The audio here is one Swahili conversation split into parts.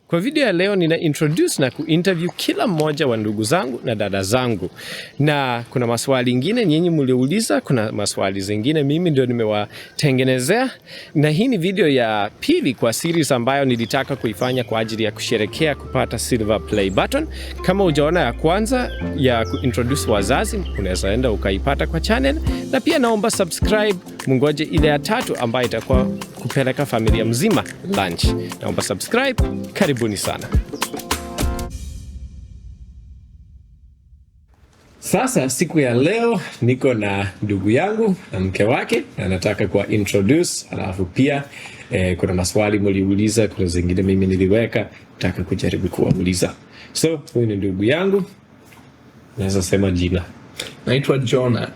Kwa video ya leo nina introduce na kuinterview kila mmoja wa ndugu zangu na dada zangu. Na kuna maswali ingine nyinyi mliuliza, kuna maswali zingine mimi ndio nimewatengenezea. Na hii ni video ya pili kwa series ambayo nilitaka kuifanya kwa ajili ya kusherekea kupata silver play button. Kama hujaona ya kwanza ya kuintroduce wazazi, unaweza enda ukaipata kwa channel. Na pia naomba subscribe, mungoje ile ya tatu ambayo itakuwa kupeleka familia mzima lunch. Naomba subscribe, karibuni sana. Sasa siku ya leo niko na ndugu yangu na mke wake na nataka kuwa introduce, alafu pia kuna maswali mliuliza, kuna zingine mimi niliweka, nataka kujaribu kuwauliza. So, huyu ni ndugu yangu. Naweza sema jina. Naitwa Jonah.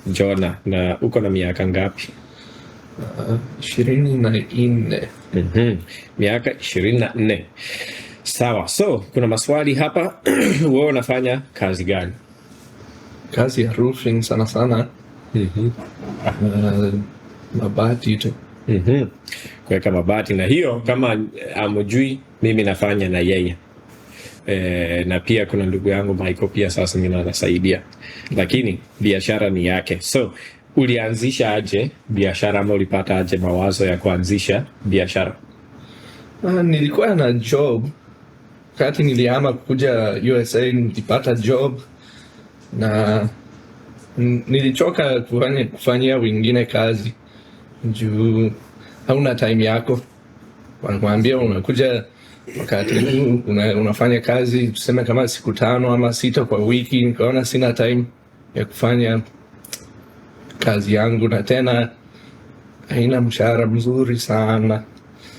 Jonah, na uko na miaka ngapi? 24. Miaka 24. Sawa. So, kuna maswali hapa. Wewe unafanya kazi gani? Kazi ya roofing sana sana. Mabati tu. Kuweka mabati, na hiyo kama amujui mimi nafanya na yeye. Na pia kuna ndugu yangu Michael pia sasa mimi nasaidia. Lakini biashara ni yake. So, ulianzisha aje biashara ama ulipata aje mawazo ya kuanzisha biashara? Nilikuwa na job. Wakati nilihama kuja USA nilipata job na nilichoka kufanyia wengine kazi. Juu hauna time yako. Wanakuambia unakuja wakati unafanya kazi tuseme kama siku 5 ama 6 kwa wiki. Nikaona sina time ya kufanya kazi yangu na tena haina mshahara mzuri sana.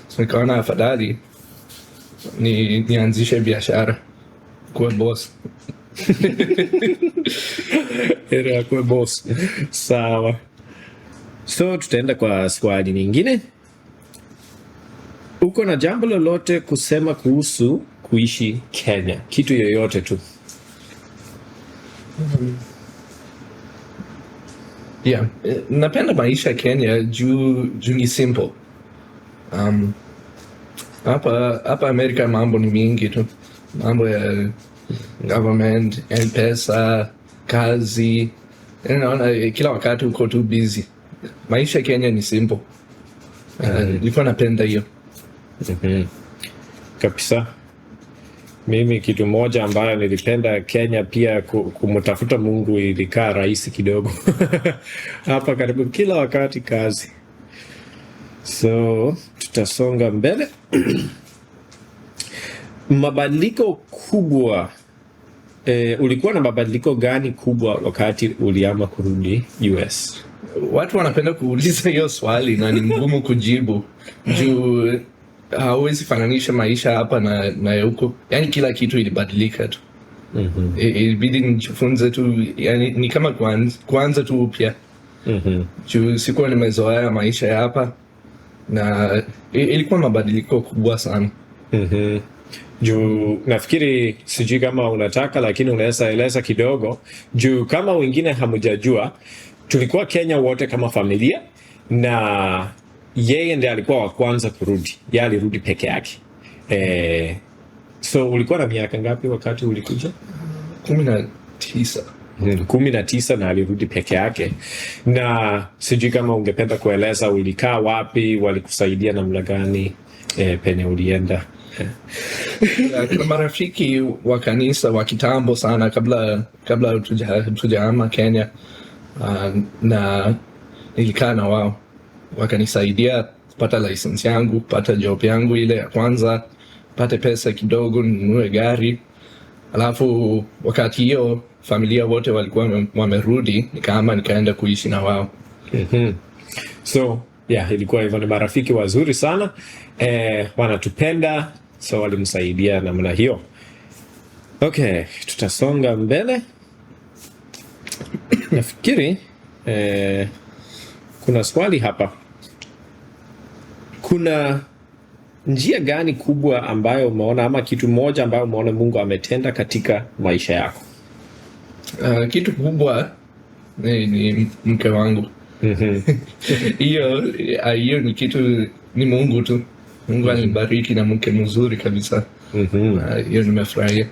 So nikaona afadhali nianzishe biashara, kuwa boss. Era kuwa boss. Sawa. So tutaenda kwa swali nyingine. Uko na jambo lolote kusema kuhusu kuishi Kenya? Kitu yoyote tu. Yeah, napenda maisha Kenya juu ni simple. Hapa Amerika mambo ni mingi tu. Mambo ya government, M-Pesa, kazi. Naona kila wakati uko tu busy. Maisha Kenya ni simple. Nilikuwa napenda hiyo. Kabisa. Mimi kitu moja ambayo nilipenda Kenya pia kumtafuta Mungu ilikaa rahisi kidogo. Hapa karibu kila wakati kazi. So, tutasonga mbele. Mabadiliko kubwa. Ulikuwa na mabadiliko gani kubwa wakati ulihama kurudi US? Watu wanapenda kuuliza hiyo swali na ni ngumu kujibu. Juu hauwezi fananisha maisha hapa na huko. Yani kila kitu ilibadilika tu. Ilibidi nijifunze tu, yani ni kama kuanza tu upya. Juu sikuwa nimezoea maisha ya hapa na ilikuwa mabadiliko kubwa sana. Juu nafikiri sijui kama unataka, lakini unaweza eleza kidogo. Juu kama wengine hamujajua, tulikuwa Kenya wote kama familia na yeye ndiye alikuwa wa kwanza kurudi. Yeye alirudi peke yake. So ulikuwa na miaka ngapi wakati ulikuja? 19. 19 na alirudi peke yake. Na sijui kama ungependa kueleza ulikaa wapi, walikusaidia namna gani penye ulienda? Kuna marafiki wa kanisa wa kitambo sana kabla tujahama Kenya, na nilikaa na wao. Wakanisaidia kupata license yangu, kupata job yangu ile ya kwanza, pate pesa kidogo ninunue gari. Alafu wakati hiyo familia wote walikuwa wamerudi, nikaenda kuishi na wao. So, yeah, ilikuwa hivyo, ni marafiki wazuri sana. Wanatupenda, so walimsaidia namna hiyo. Okay, tutasonga mbele. Nafikiri kuna swali hapa. Kuna njia gani kubwa ambayo umeona ama kitu moja ambayo umeona Mungu ametenda katika maisha yako? Kitu kubwa ni mke wangu. Hiyo ni kitu, ni Mungu tu. Mungu alinibariki na mke mzuri kabisa. Hiyo nimefurahia.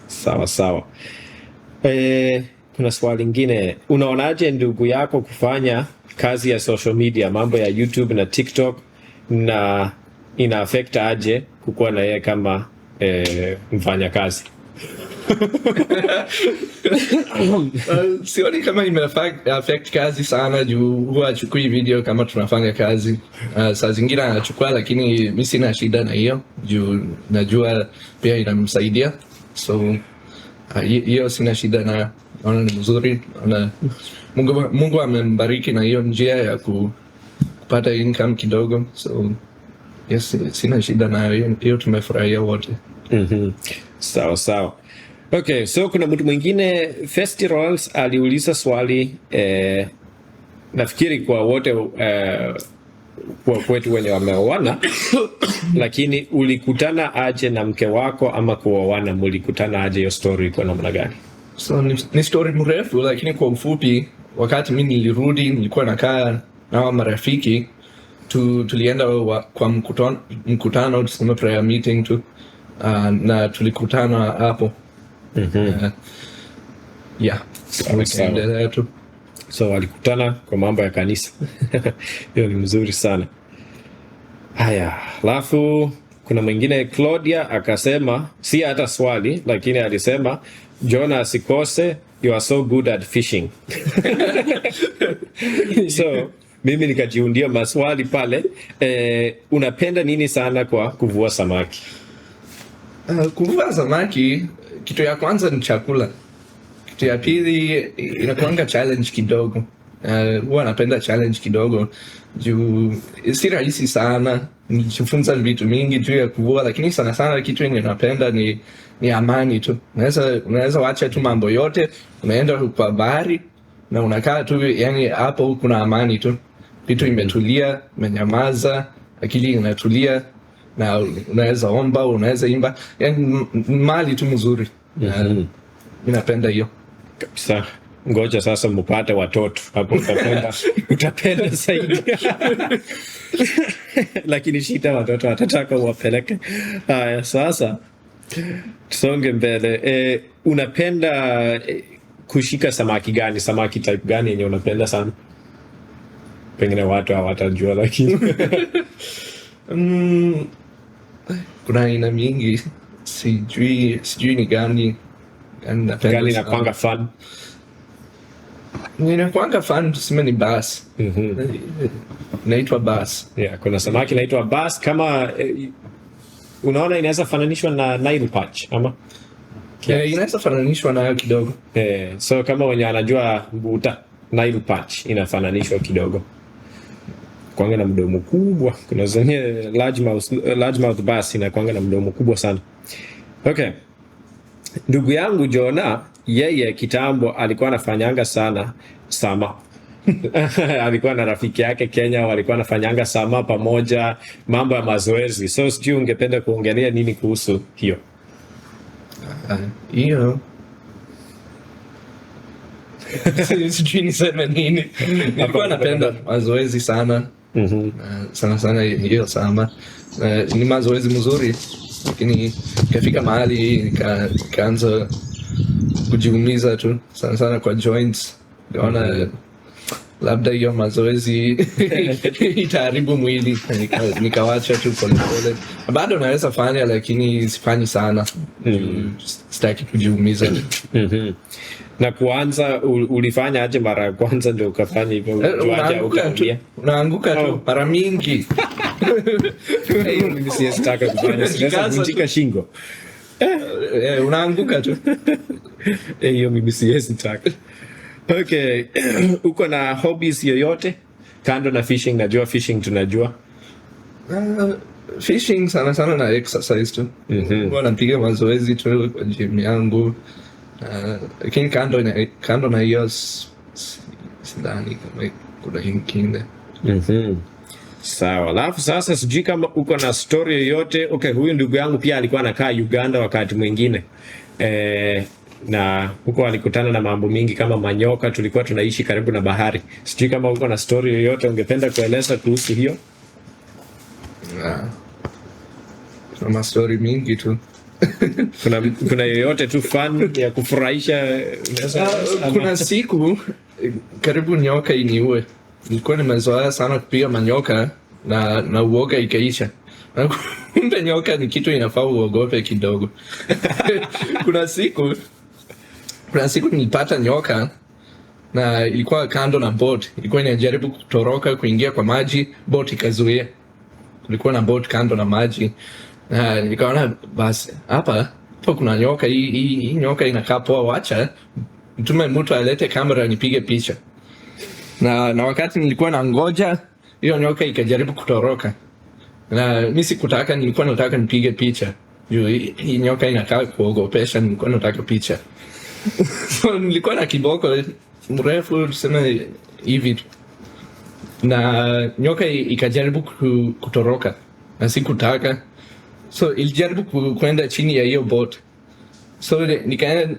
Sawa sawa. Kuna swali lingine, unaonaje ndugu yako kufanya kazi ya social media, mambo ya YouTube na TikTok, na ina affect aje kukuwa na yeye kama mfanya kazi? Sioni kama affect kazi sana juu huwa achukui video kama tunafanya kazi. Saa zingine anachukua, lakini mimi sina shida na hiyo juu najua pia inamsaidia, so hiyo sina shida na. Naona ni mzuri, naona Mungu amembariki na hiyo njia ya kupata income kidogo, so yes, sina shida na hiyo, tumefurahia wote. Sawa sawa. Okay, so kuna mtu mwingine Festivals aliuliza swali, nafikiri kwa wote kwa kwetu wenye wameoana lakini ulikutana aje na mke wako, ama kuoana mulikutana aje? Hiyo story iko namna gani? So ni story mrefu, lakini kwa ufupi, wakati mimi nilirudi nilikuwa nakaa na marafiki tulienda kwa mkutano tuseme prayer meeting tu, na tulikutana hapo. Yeah, tu. So walikutana kwa mambo ya kanisa. Hiyo ni mzuri sana. Haya, alafu kuna mwingine Claudia akasema, si hata swali lakini alisema Jonah asikose, you are so good at fishing. So mimi nikajiundia maswali pale. Unapenda nini sana kwa kuvua samaki? Kuvua samaki, kitu ya kwanza ni chakula. Kitu ya pili inakuanga challenge kidogo. Huwa napenda challenge kidogo juu si rahisi sana. Nijifunza vitu mingi juu ya kuvua, lakini sana sana kitu yenye napenda ni amani tu. Unaweza wacha tu mambo yote, unaenda kwa bahari na unakaa tu, yani hapo kuna amani tu. Vitu imetulia, imenyamaza, akili inatulia, na unaweza omba, unaweza imba, yani mali tu mzuri. Ninapenda hiyo kabisa. Ngoja sasa mpate watoto hapo, utapenda zaidi. Lakini shida watoto watataka uwapeleke. Haya, sasa tusonge mbele. Unapenda kushika samaki gani? Samaki type gani yenye unapenda sana? Pengine watu hawatajua lakini kuna aina mingi, sijui ni gani napenda. Gani inakuanga fun? Inakuanga fun, tuseme ni bass. Inaitwa bass. Yeah, kuna samaki inaitwa bass. Kama unaona inaweza fananishwa na Nile perch ama? Yeah, inaweza fananishwa nayo kidogo. So kama wenye anajua mbuta, Nile perch inafananishwa kidogo. Kwanga na mdomo kubwa. Kuna zenye large mouth bass inakwanga na mdomo kubwa sana. Okay. Ndugu yangu Jonah, yeye kitambo alikuwa anafanyanga sana sama. Alikuwa na rafiki yake Kenya, walikuwa anafanyanga sama pamoja, mambo ya mazoezi. So sijui ungependa kuongelea nini kuhusu hiyo? Hiyo sijui niseme nini. Nilikuwa napenda mazoezi sana. Sana hiyo sama. Ni mazoezi mzuri, lakini ikafika mahali nikaanza kujiumiza tu sana kwa joints. Naona labda hiyo mazoezi itaharibu mwili, nikawacha tu polepole. Bado naweza fanya, lakini sifanyi sana. Sitaki kujiumiza. Na kuanza ulifanya aje mara ya kwanza ndio ukafanya hivyo? Unaanguka tu mara mingi. Hiyo mimi sitaki kufanya, sitavunjika shingo. Unaanguka tu. Hiyo mimi sitaki. Okay, uko na hobbies yoyote kando na fishing? Najua fishing tunajua. Fishing sana na exercise tu. Huwa napiga mazoezi tu kwa gym yangu. Lakini kando na hiyo sidhani kama kuna ingine. Sawa. Alafu sasa sijui kama uko na story yoyote. Okay, huyu ndugu yangu pia alikuwa anakaa Uganda wakati mwingine. Na huko alikutana na mambo mingi kama manyoka, tulikuwa tunaishi karibu na bahari. Sijui kama uko na story yoyote ungependa kueleza kuhusu hiyo? kuna mastori mingi tu. Kuna yoyote tu fun ya kufurahisha? Kuna siku karibu nyoka iniue. Nilikuwa nimezoea sana kupiga manyoka na uoga ikaisha. Kumbe nyoka ni kitu inafaa uogope kidogo. Kuna siku nilipata nyoka na ilikuwa kando na boat. Ilikuwa inajaribu kutoroka kuingia kwa maji, boat ikazuia. Kulikuwa na boat kando na maji. Na nikaona basi hapa kuna nyoka, hii nyoka inakaa poa, wacha mtume mtu alete kamera nipige picha. Na wakati nilikuwa na ngoja, hiyo nyoka ikajaribu kutoroka. Na mimi sikutaka, nilikuwa nataka nipige picha. Juu hii nyoka inakaa kuogopesha, nilikuwa nataka picha. So nilikuwa na kiboko mrefu tuseme hivi. Na nyoka ikajaribu kutoroka. Na sikutaka. So ilijaribu kwenda chini ya hiyo boat. So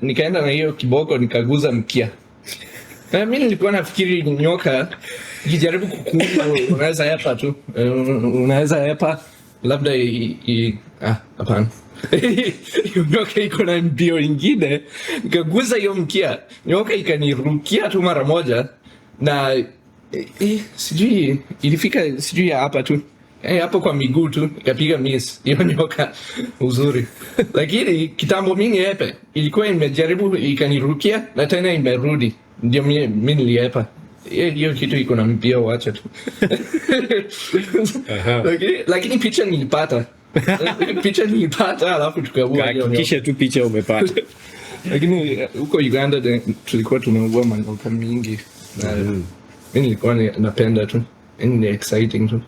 nikaenda na hiyo kiboko nikaguza mkia. Na mimi nilikuwa nafikiri nyoka ikijaribu kukuuma unaweza hepa tu. Unaweza hepa labda hapana. Nyoka iko na mbio ingine, nikaguza hiyo mkia. Nyoka ikanirukia tu mara moja na sijui ilifika sijui hapa tu. Hapo kwa miguu tu ikapiga miss hiyo nyoka uzuri. Lakini kitambo mingi hepe ilikuwa imejaribu ikanirukia na tena imerudi, ndio mimi niliepa. Hiyo kitu iko na mpia, wacha tu. Lakini picha nilipata. Alafu tukaua hiyo nyoka. Kisha tu picha umepata. Lakini huko Uganda tulikuwa tunaua manyoka mingi. Mimi nilikuwa napenda tu. Ni exciting tu.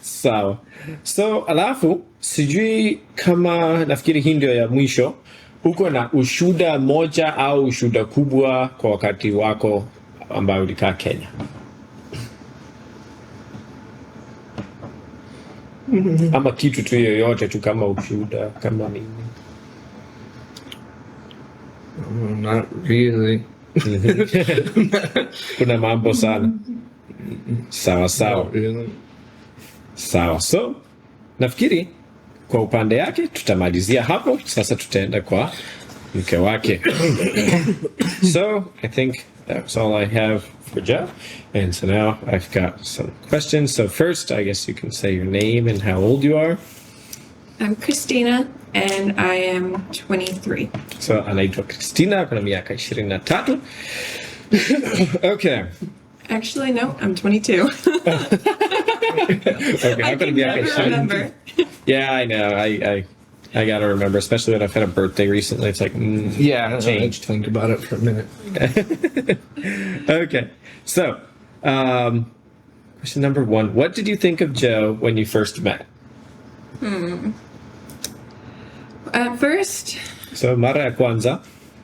Sawa. So alafu sijui kama nafikiri hii ndio ya mwisho, uko na ushuda moja au ushuda kubwa kwa wakati wako ambao ulikaa Kenya? Ama kitu tu yoyote tu kama ushuda kama nini? Not really. Kuna mambo sana. Sawa. Really. Sawa. So nafikiri kwa upande yake tutamalizia hapo. Sasa tutaenda kwa mke wake. So I think that's all I have for Jeff. And so now I've got some questions. So first, I guess you can say your name and how old you are. I'm Christina and I am 23. So anaitwa Christina, kuna miaka 23. Okay. Actually, no, I'm 22. Okay, I can never remember. Yeah, I know. I gotta remember, especially when I've had a birthday recently. It's like, Yeah, changed. Think about it for a minute. Okay, so question number 1: what did you think of Joe when you first met? At first, So mara ya kwanza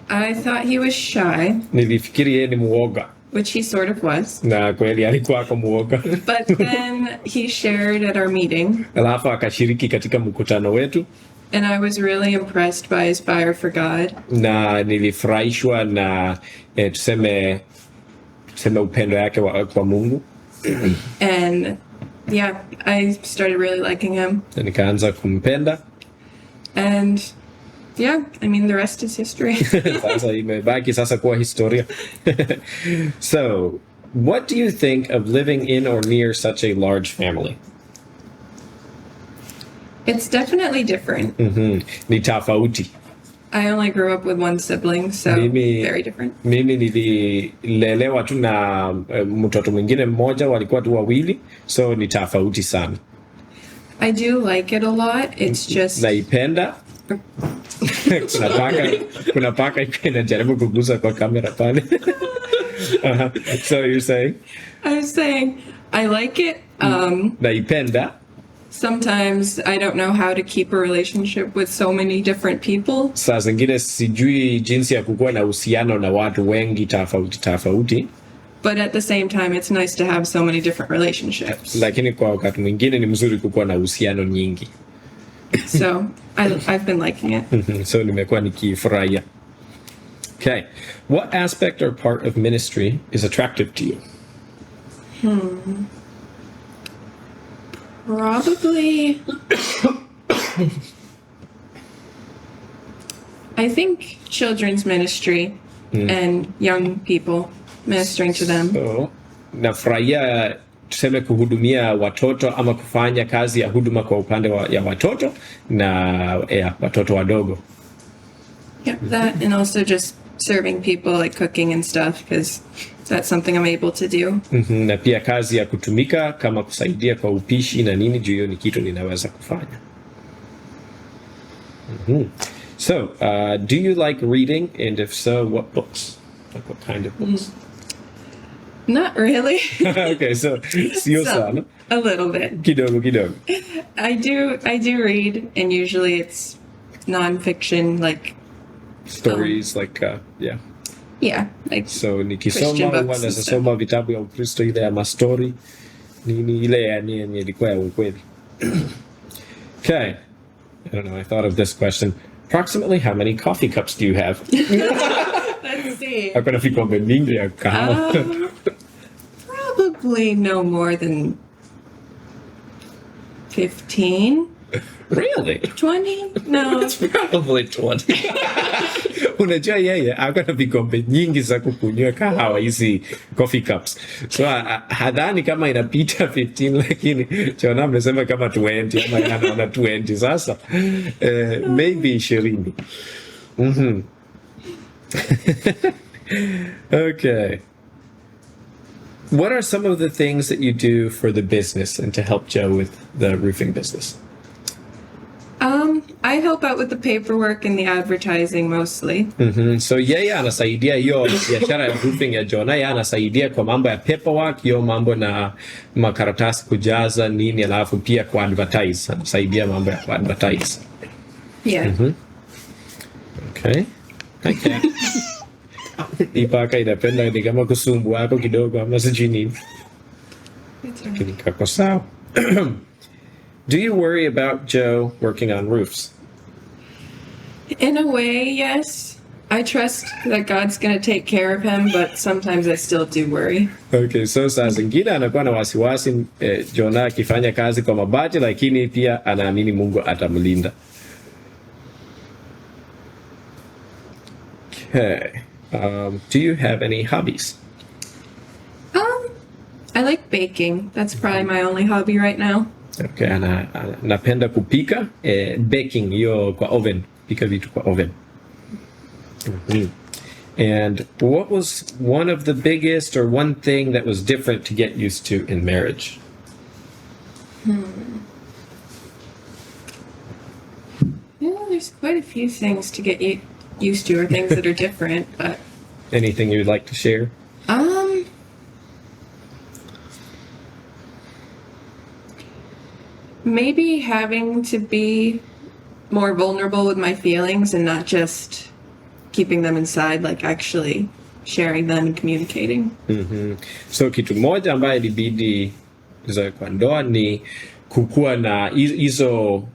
I thought he was shy, nilifikiri yeye ni muoga, which he sort of was. na kweli alikuwa muoga. But then he shared at our meeting, Alafu akashiriki katika mkutano wetu and I was really impressed by his fire for God. na nilifurahishwa na tuseme upendo yake kwa Mungu, And yeah, I started really liking him. na nikaanza kumpenda. And yeah, I mean, the rest is history. Sasa imebaki sasa kuwa historia. So, what do you think of living in or near such a large family? It's definitely different. Ni tofauti. I only grew up with one sibling, so Mimi- very different. Mimi nililelewa tu na mtoto mwingine mmoja, walikuwa tu wawili, so ni tofauti sana. I do like it a lot. It's just Naipenda. Kuna paka inajaribu kugusa kwa kamera pale. So you're saying? I was saying I like it. Naipenda. Sometimes I don't know how to keep a relationship with so many different people. Saa zingine sijui jinsi ya kukuwa na uhusiano na watu wengi tofauti, But at the same time, it's nice to have so many different relationships. lakini kwa wakati mwingine ni mzuri kukuwa na uhusiano nyingi. So I've been liking it. So nimekuwa nikifurahia. Okay. What aspect or part of ministry is attractive to you? Probably. I think children's ministry and young people, ministering to them. So, nafurahia tuseme kuhudumia watoto ama kufanya kazi ya huduma kwa upande ya watoto na watoto wadogo. Yeah, that and also just serving people, like cooking and stuff, because that's something I'm able to do. Na pia kazi ya kutumika kama kusaidia kwa upishi na nini, juu hiyo ni kitu ninaweza kufanya. So, do you like reading, and if so, what books? Like what kind of books? Not really. Okay, so sio sana. A little bit. Kidogo. I do read, and usually it's nonfiction, like Stories, like yeah, like so nikisoma Christian huwa books and nasoma vitabu ya Ukristo, ile ya mastori nini, ile yani ilikuwa ya ukweli. Okay, I don't know, I thought of this question. Approximately how many coffee cups do you have? let's see. Ako na vikombe mingi ya kahawa. Probably no more than 15, Really? 20? No. Probably 20. Unajua yeye ako na vikombe nyingi za kukunywa kahawa, hizi coffee cups. So hadhani kama inapita 15, lakini Jona amesema kama 20 ama anaona 20 sasa. Maybe 20. Okay. What are some of the things that you do for the business and to help Joe with the roofing business? I help out with the paperwork and the advertising mostly. So yeye anasaidia hiyo biashara ya roofing ya Jona, yeye anasaidia kwa mambo ya paperwork, hiyo mambo na makaratasi kujaza nini, alafu pia kwa advertise, anasaidia mambo ya kwa advertise. Yeah. Okay. Okay. Ipaka inapenda ni kama kusumbu wako kidogo ama sijui nini. Lakini kako sawa. Do you worry about Joe working on roofs? In a way, yes. I trust that God's going to take care of him, but sometimes I still do worry. Okay, so saa zingine anakuwa na wasiwasi Jona akifanya kazi kwa mabati, lakini pia anaamini Mungu atamlinda. Okay. Do you have any hobbies? I like baking. That's probably my only hobby right now. Okay, napenda kupika, baking hiyo kwa oven, pika vitu kwa oven. And what was one of the biggest or one thing that was different to get used to in marriage? Yeah, there's quite a few things to get used to, or things that are different, but Anything you'd like to share? maybe having to be more vulnerable with my feelings and not just keeping them inside, like actually sharing them and communicating. So kitu moja ambayo ilibidi kwa ndoa ni kukuwa na hizo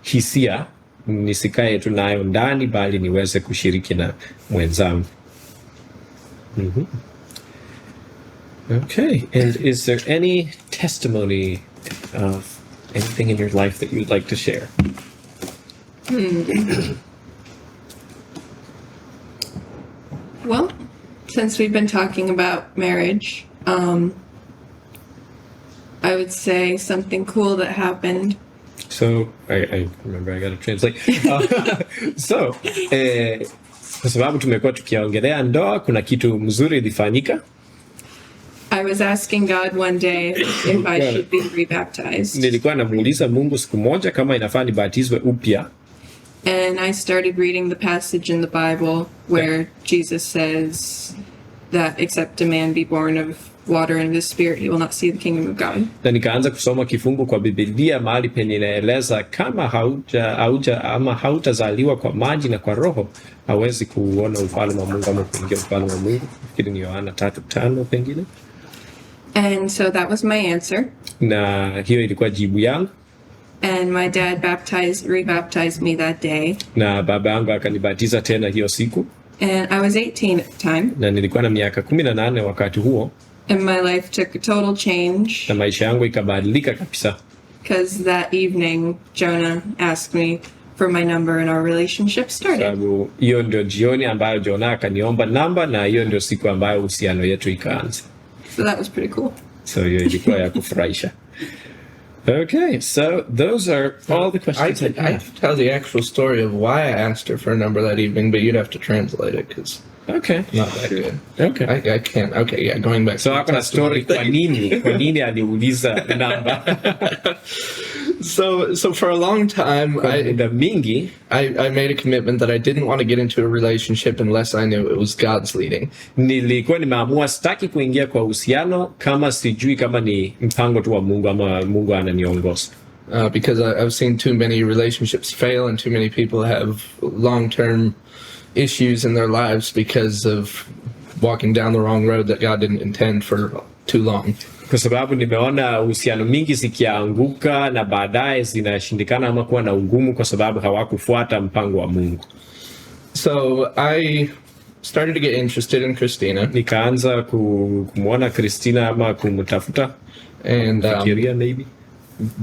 hisia, nisikae tu nayo ndani, bali niweze kushiriki na mwenzangu. Okay, and is there any testimony of anything in your life that you'd like to share? Well, since we've been talking about marriage, I would say something cool that happened. So, I remember I gotta translate. So, kwa sababu tumekuwa tukiongelea ndoa, kuna kitu mzuri ilifanyika. I was asking God one day if I should be rebaptized. Nilikuwa namuuliza Mungu siku moja kama inafaa nibatizwe upya. And I started reading the passage in the Bible where Jesus says that except a man be born of water and the Spirit, he will not see the kingdom of God. Na nikaanza kusoma kifungu kwa Biblia mahali penye inaeleza kama hautazaliwa kwa maji na kwa roho, hawezi kuona ufalme wa Mungu ama kuingia ufalme wa Mungu. Fikiri ni Yohana 3:5 pengine. And so that was my answer. Na hiyo ilikuwa jibu yangu. And my dad rebaptized me that day. Na baba yangu akanibatiza tena hiyo siku. And I was 18 at the time. Na nilikuwa na miaka 18 wakati huo. And my life took a total change na maisha yangu ikabadilika kabisa, because that evening Jonah asked me for my number and our relationship started. sababu hiyo ndio jioni ambayo Jona akaniomba namba, na hiyo ndio siku ambayo uhusiano yetu ikaanza. So that was pretty cool. So hiyo ilikuwa ya kufurahisha. Okay, so those are all the questions I I have. could tell the actual story of why I asked her for a number that evening, but you'd have to translate it because Okay. not that good. Okay. I can't. Okay, yeah, going back. So to the hako na story testimony kwa nini aliuliza namba. So for a long time, Kwa muda mingi I made a commitment that I didn't want to get into a relationship unless I knew it was God's leading. nilikuwa nimeamua sitaki kuingia kwa uhusiano kama sijui kama ni mpango tu wa Mungu ama Mungu ananiongoza. Because I've seen too many relationships fail and too many people have long-term issues in their lives because of walking down the wrong road that God didn't intend for too long. Kwa sababu nimeona uhusiano mingi zikianguka na baadaye zinashindikana ama kuwa na ugumu kwa sababu hawakufuata mpango wa Mungu. So I started to get interested in Christina, Nikaanza kumwona Christina ama kumtafuta, and fikiria maybe.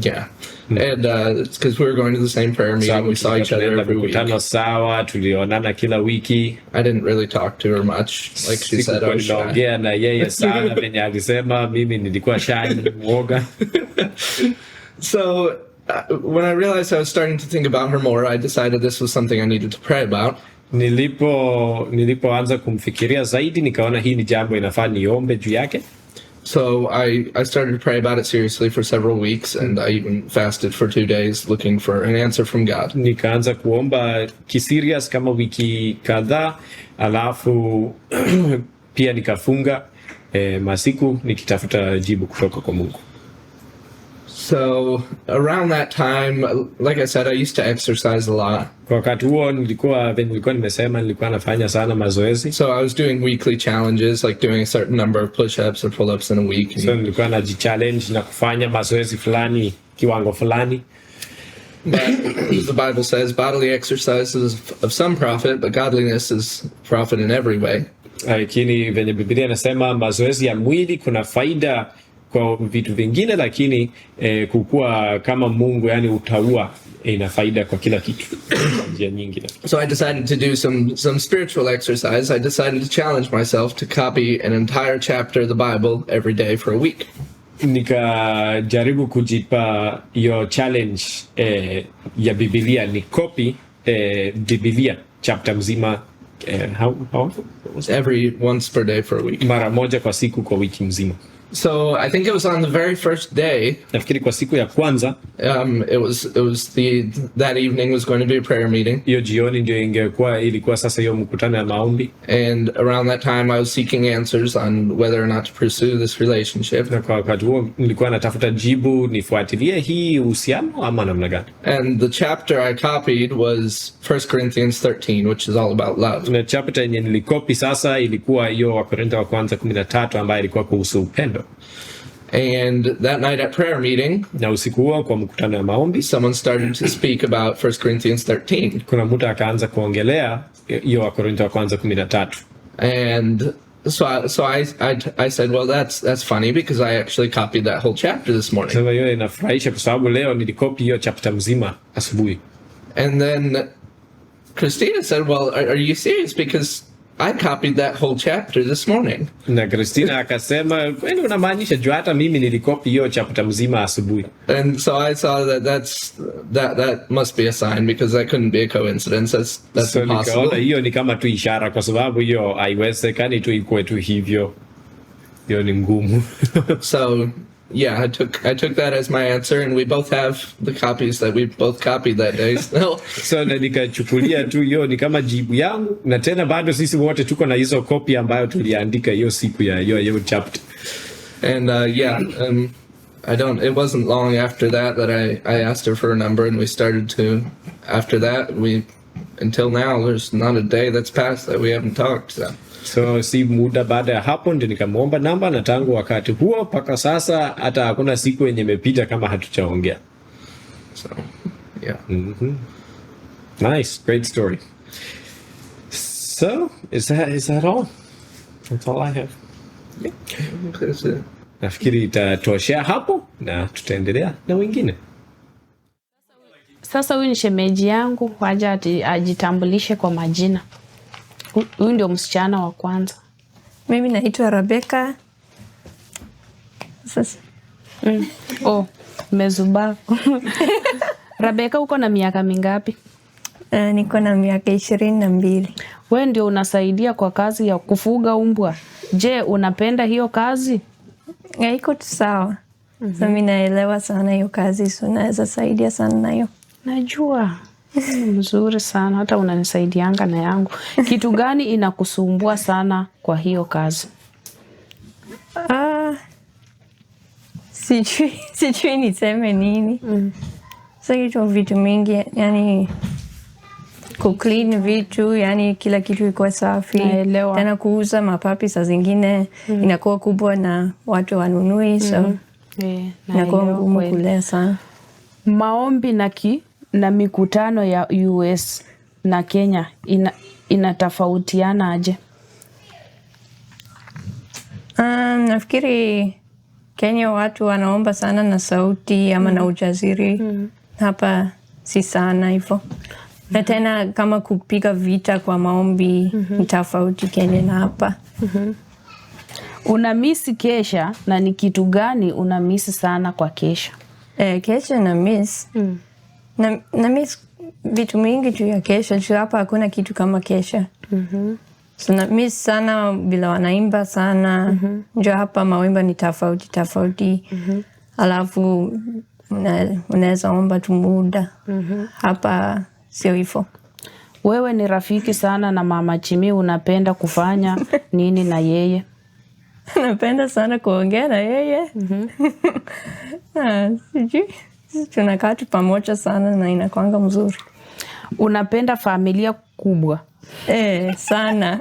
yeah, and it's because we were going to the same prayer meeting. Sababu We saw each other tulienda every week. mikutano sawa, tulionana kila wiki. I didn't really talk to her much, like she said. I Sikuwa was shy. ninaongea na yeye sana venye alisema, mimi nilikuwa shy, mwoga. So when I realized I was starting to think about her more, I decided this was something I needed to pray about. Nilipoanza kumfikiria zaidi, nikaona hii ni jambo inafaa niombe juu yake. So I started to pray about it seriously for several weeks, and I even fasted for 2 days looking for an answer from God. Nikaanza kuomba kiserious kama wiki kadhaa, alafu pia nikafunga masiku nikitafuta jibu kutoka kwa Mungu. So around that time, like I said, I used to exercise a lot. Kwa wakati huo nilikuwa nimesema nilikuwa nafanya sana mazoezi. So I was doing weekly challenges, like doing a certain number of push-ups or pull-ups in a week. So nilikuwa najichallenge na kufanya mazoezi fulani kiwango fulani. But the Bible says bodily exercise is of some profit, but godliness is profit in every way. Lakini venye Biblia inasema mazoezi ya mwili kuna faida kwa vitu vingine, lakini kukua kama Mungu, yani utaua, ina faida kwa kila kitu kwa njia nyingi. So I decided to do some spiritual exercise. I decided to challenge myself to copy an entire chapter of the Bible every day for a week. Nikajaribu kujipa hiyo challenge ya Biblia, ni copy Biblia chapter mzima how Every once per day for a week. mara moja kwa siku kwa wiki mzima. So I think it was on the very first day. Nafikiri kwa siku ya kwanza, It was that evening was going to be a prayer meeting, hiyo jioni ndio ilikuwa sasa hiyo mkutano ya maombi, and around that time I was seeking answers on whether or not to pursue this relationship. na kwa wakati huo nilikuwa natafuta jibu, nifuatilie hii uhusiano ama namna gani. And the chapter I copied was 1 Corinthians 13, which is all about love. Na chapter yenye nilikopi sasa ilikuwa hiyo Wakorintho wa kwanza 13 ambayo ilikuwa kuhusu upendo. And that night at prayer meeting, Na usiku huo kwa mkutano ya maombi, someone started to speak about 1 Corinthians 13. kuna mtu akaanza kuongelea hiyo Wakorintho wa kwanza 13. And so I said, well, that's funny because I actually copied that whole chapter this morning. Sema hiyo inafurahisha kwa sababu leo nilikopi hiyo chapter mzima asubuhi. And then Christina said, well, are you serious? Because I copied that whole chapter this morning. Na Christina akasema, kwani unamaanisha? Juu hata mimi nilikopi hiyo chapter mzima asubuhi. And so I saw that must be a sign because that couldn't be a coincidence. That's So impossible. nikaona hiyo ni kama tu ishara, kwa sababu hiyo haiwezekani tu ikuwe tu hivyo. Hiyo ni ngumu. So yeah, I took that as my answer, and we both have the copies that we both copied that day still. So na nikachukulia tu hiyo ni kama jibu yangu, na tena bado sisi wote tuko na hizo kopi ambayo tuliandika hiyo siku ya hiyo chapter. And it wasn't long after that I asked her for a number, and we started to, after that, until now, there's not a day that's passed that we haven't talked. So si muda baada ya hapo ndio nikamwomba namba, na tangu wakati huo mpaka sasa hata hakuna siku yenye imepita kama hatuchaongea. So yeah. Nice, great story. So is that all? That's all I have. Nafikiri itatoshea hapo na tutaendelea na wengine. Sasa huyu ni shemeji yangu, waje ajitambulishe kwa majina. Huyu ndio msichana wa kwanza. Mimi naitwa Rebecca. Sasa. Mezubaa. Rebecca, uko na miaka mingapi? Niko na miaka 22. Wewe ndio unasaidia kwa kazi ya kufuga mbwa. Je, unapenda hiyo kazi? Iko tu sawa. Mimi naelewa sana hiyo kazi, so naweza saidia sana nayo. Najua. Mzuri sana, hata unanisaidianga na yangu. Kitu gani inakusumbua sana kwa hiyo kazi? Sijui niseme nini. Sasa vitu mingi, yani kuclean vitu, yani kila kitu iko safi. Naelewa. Tena kuuza mapapi saa zingine inakuwa kubwa na watu wanunui, so inakuwa ngumu kulea sana. Maombi na mikutano ya US na Kenya inatofautiana aje? Nafikiri Kenya watu wanaomba sana na sauti ama na ujasiri. Hapa si sana hivyo. Na tena kama kupiga vita kwa maombi ni tofauti Kenya na hapa. Unamisi kesha, na ni kitu gani unamisi sana kwa kesha? Kesha na miss. Na miss vitu mingi tu ya kesha. Juu hapa hakuna kitu kama kesha. So na miss sana bila wanaimba sana. Njoo hapa mawimba ni tofauti. Alafu unaweza omba tu muda. Hapa sio hivyo. Wewe ni rafiki sana na Mama Chimi, unapenda kufanya nini na yeye? Napenda sana kuongea na yeye. Sijui. Tunakaa tu pamoja sana na inakuanga mzuri. Unapenda familia kubwa? Sana.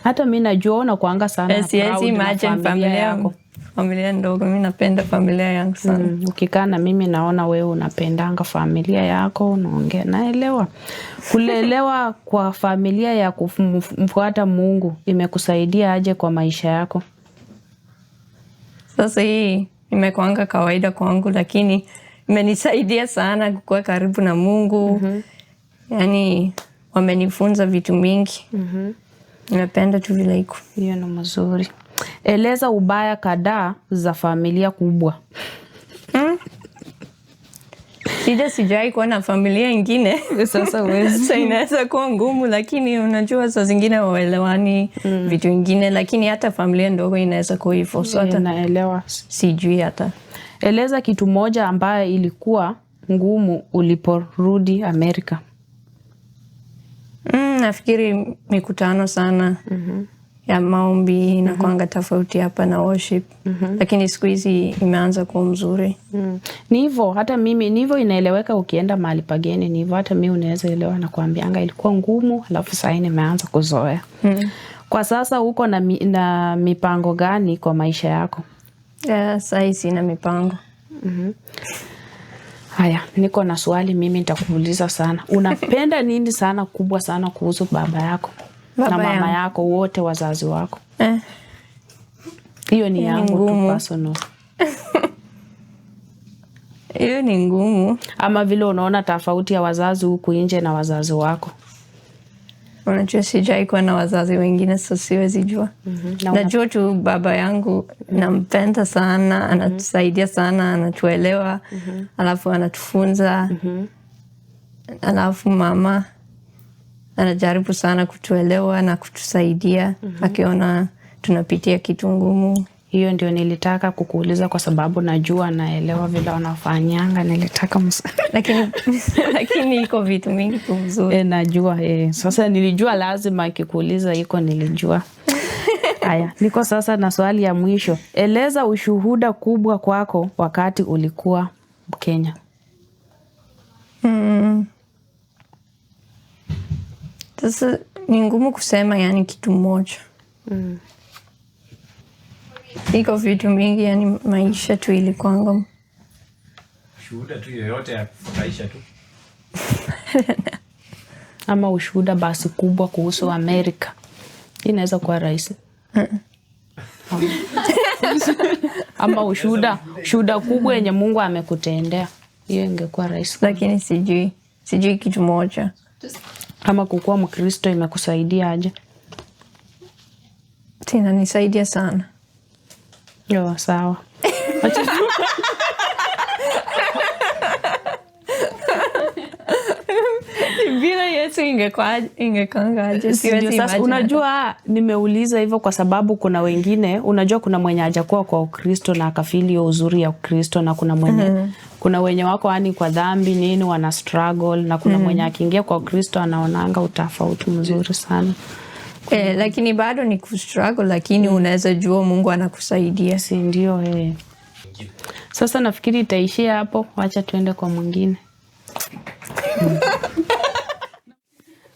Hata mimi najua unakuanga sana siwezi imagine familia yako. Familia ndogo, mimi napenda familia yangu sana. Ukikaa na mimi naona wewe unapendanga familia yako, unaongea. Naelewa. Kulelewa kwa familia ya kumfuata Mungu imekusaidia aje kwa maisha yako? Sasa hii imekuanga kawaida kwangu, lakini imenisaidia sana kukuwa karibu na Mungu. Yani wamenifunza vitu mingi. Nimependa tu vile iko. Hiyo ni mzuri. Eleza ubaya kadhaa za familia kubwa. Sijai kuwa na familia ingine. Sasa wezi. Sasa inaweza kuwa ngumu, lakini unajua saa zingine waelewani vitu ingine, lakini hata familia ndogo inaweza kuwa hivyo. So hata naelewa. Sijui hata. Eleza kitu moja ambayo ilikuwa ngumu uliporudi Amerika. Nafikiri mikutano sana. Ya maombi inakuanga tofauti hapa na worship. Lakini siku hizi imeanza kuwa mzuri. Ni hivyo, hata mimi ni hivyo, inaeleweka ukienda mahali pageni. Ni hivyo, hata mimi unaweza elewa na kuambianga ilikuwa ngumu, alafu sasa nimeanza kuzoea. Kwa sasa uko na mipango gani kwa maisha yako? Sasa sina mipango. Haya, niko na swali mimi nitakuuliza sana. Unapenda nini sana kubwa sana kuhusu baba yako? Na mama yako, wote wazazi wako? Hiyo ni yangu tu personal. Hiyo ni ngumu. Ama vile unaona tofauti ya wazazi huku nje na wazazi wako? Unajua sijai kuwa na wazazi wengine, so siwezi jua. Najua tu baba yangu nampenda sana, anatusaidia sana, anatuelewa, alafu anatufunza. Alafu mama anajaribu sana kutuelewa na kutusaidia, akiona tunapitia kitu ngumu. Hiyo ndio nilitaka kukuuliza kwa sababu najua naelewa vile wanafanyanga, nilitaka lakini iko vitu mingi tu mzuri. Najua sasa nilijua lazima akikuuliza iko nilijua. Haya, niko sasa na swali ya mwisho. Eleza ushuhuda kubwa kwako wakati ulikuwa Kenya. Sasa ni ngumu kusema yani kitu moja. Iko vitu mingi, yani maisha tu ilikuwa. Ushuhuda tu yoyote ya kufurahisha tu. Ama ushuhuda basi kubwa kuhusu Amerika. Inaweza kuwa rahisi. Ama ushuhuda kubwa yenye Mungu amekutendea, hiyo ingekuwa rahisi. Lakini sijui kitu moja. Kama kukuwa Mkristo imekusaidia aje? Inanisaidia sana. Yo, sawa. Bila Yesu ingekwangaje? Sasa unajua nimeuliza hivyo kwa sababu kuna wengine, unajua kuna mwenye hajakuwa kwa Ukristo na akafili hiyo uzuri ya Ukristo, na kuna wenye wako yani kwa dhambi nini wana struggle, na kuna mwenye akiingia kwa Ukristo anaonanga utafauti mzuri sana. Lakini bado ni kustruggle, lakini unaweza jua Mungu anakusaidia. Si ndio? Sasa nafikiri itaishia hapo, wacha tuende kwa mwingine.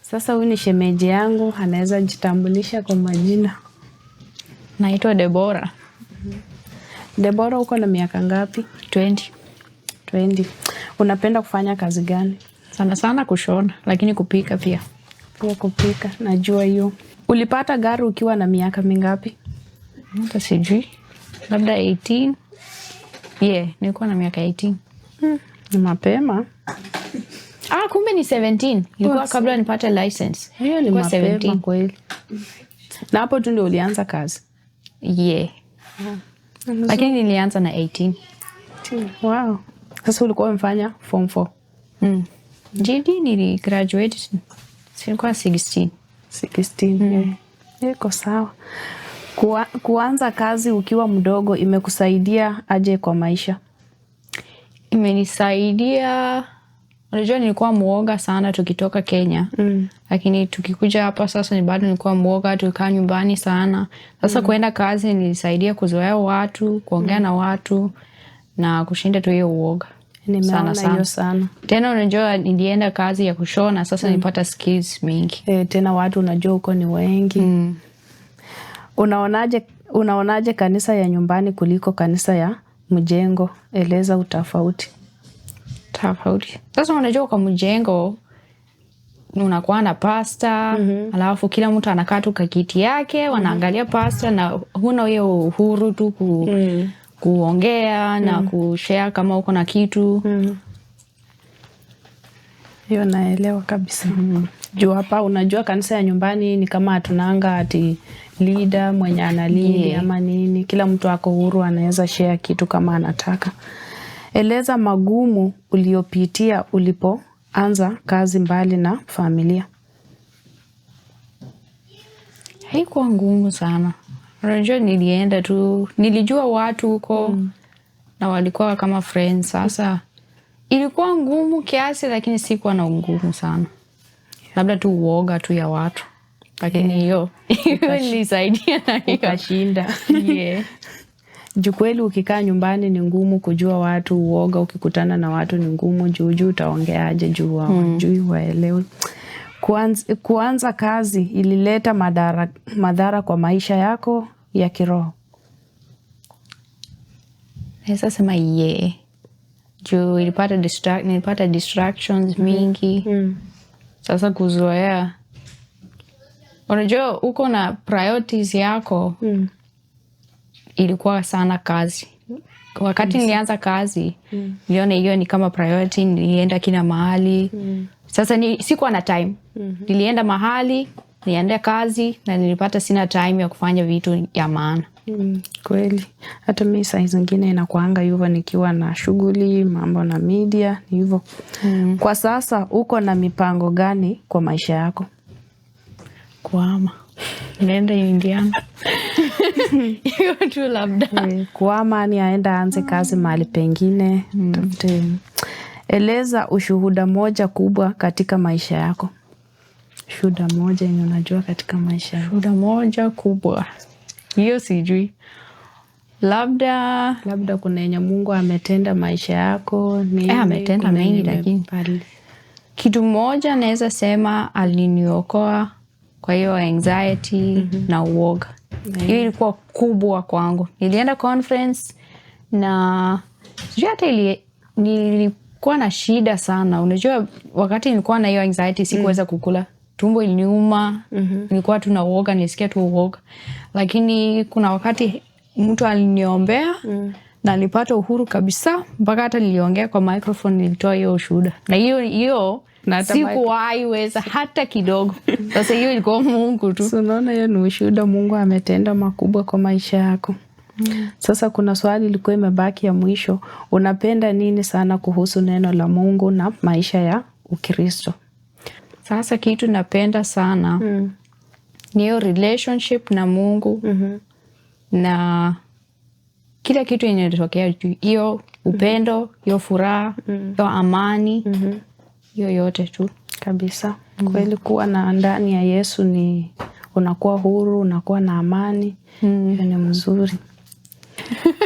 Sasa huyu ni shemeji yangu, anaweza jitambulisha kwa majina. Naitwa Debora. Debora, uko na miaka ngapi? 20. Unapenda kufanya kazi gani? Sana sana kushona, lakini kupika pia. Pia kupika, najua hiyo. Ulipata gari ukiwa na miaka mingapi? Hata sijui. Labda 18. Nilikuwa na miaka 18. Ni mapema. Kumbe ni 17. Ilikuwa kabla nipate license. Hiyo ni mapema kweli. Na hapo tu ndio ulianza kazi? Lakini nilianza na 18. Wow. Sasa ulikuwa umefanya form 4? GD nili graduate nilikuwa 16. Iko sawa. Kuanza kazi ukiwa mdogo imekusaidia aje kwa maisha? Imenisaidia. Unajua nilikuwa muoga sana tukitoka Kenya. Lakini tukikuja hapa sasa ni bado nilikuwa muoga, tukaa nyumbani sana. Sasa kuenda kazi nilisaidia kuzoea watu, kuongea na watu na kushinda tu hiyo uoga. Nimeona hiyo sana. Tena unajua nilienda kazi ya kushona, sasa nilipata skills mingi. Tena watu unajua huko ni wengi. Unaonaje kanisa ya nyumbani kuliko kanisa ya mjengo? Eleza utofauti. Sasa unajua kwa mjengo unakuwa na pasta, alafu kila mtu anakaa tu kwa kiti yake, wanaangalia pasta na huna hiyo uhuru tu kuongea na kushare kama uko na kitu. Hiyo naelewa kabisa. Juu hapa unajua kanisa ya nyumbani ni kama hatunanga ati leader mwenye analidi ama nini. Kila mtu ako huru, anaweza share kitu kama anataka. Eleza magumu uliopitia ulipoanza kazi mbali na familia. Haikuwa ngumu sana. Unajua nilienda tu, nilijua watu huko na walikuwa kama friends. Sasa ilikuwa ngumu kiasi, lakini sikuwa na ngumu sana. Labda tu uoga tu ya watu. Lakini hiyo nilisaidia na ukashinda. Juu kweli ukikaa nyumbani ni ngumu kujua watu, uoga ukikutana na watu ni ngumu, juu utaongeaje juu hawajui, waelewe. Kuanza kazi ilileta madhara kwa maisha yako ya kiroho? Naweza sema juu nilipata distractions mingi. Sasa kuzoea, unajua uko na priorities yako. Ilikuwa sana kazi. Wakati nilianza kazi, niliona hiyo ni kama priority, nilienda kila mahali. Sasa sikuwa na time. Nilienda mahali, nilienda kazi na nilipata sina time ya kufanya vitu ya maana. Kweli. Hata mimi saa zingine inakuanga hivyo nikiwa na shughuli, mambo na media, ni hivyo. Kwa sasa uko na mipango gani kwa maisha yako? Kuhama. Nenda Indiana. Hiyo tu labda. Kuhama ni aenda aanze kazi mahali pengine. Eleza ushuhuda moja kubwa katika maisha yako. Shuhuda moja yenye unajua katika maisha yako. Shuhuda moja kubwa. Hiyo sijui. Labda kuna yenye Mungu ametenda maisha yako. Ametenda mengi, lakini kitu moja naweza sema aliniokoa kwa hiyo anxiety na uoga. Hiyo ilikuwa kubwa kwangu. Nilienda conference na sijui hata nilikuwa na shida sana. Unajua wakati nilikuwa na hiyo anxiety sikuweza kukula tumbo iliniuma, nilikuwa tu na uoga, nisikia tu uoga. Lakini kuna wakati mtu aliniombea na nilipata uhuru kabisa, mpaka hata niliongea kwa microphone, nilitoa hiyo ushuhuda. Na hiyo sikuwahi weza hata kidogo. Sasa hiyo ilikuwa Mungu tu. So unaona hiyo ni ushuhuda, Mungu ametenda makubwa kwa maisha yako. Sasa kuna swali ilikuwa imebaki ya mwisho. Unapenda nini sana kuhusu neno la Mungu na maisha ya Ukristo? Sasa kitu napenda sana ni hiyo relationship na Mungu na kila kitu yenye inatokea juu. Hiyo upendo, hiyo furaha, hiyo amani, hiyo yote tu. Kabisa. Kweli kuwa na ndani ya Yesu ni unakuwa huru, unakuwa na amani. Hiyo ni mzuri.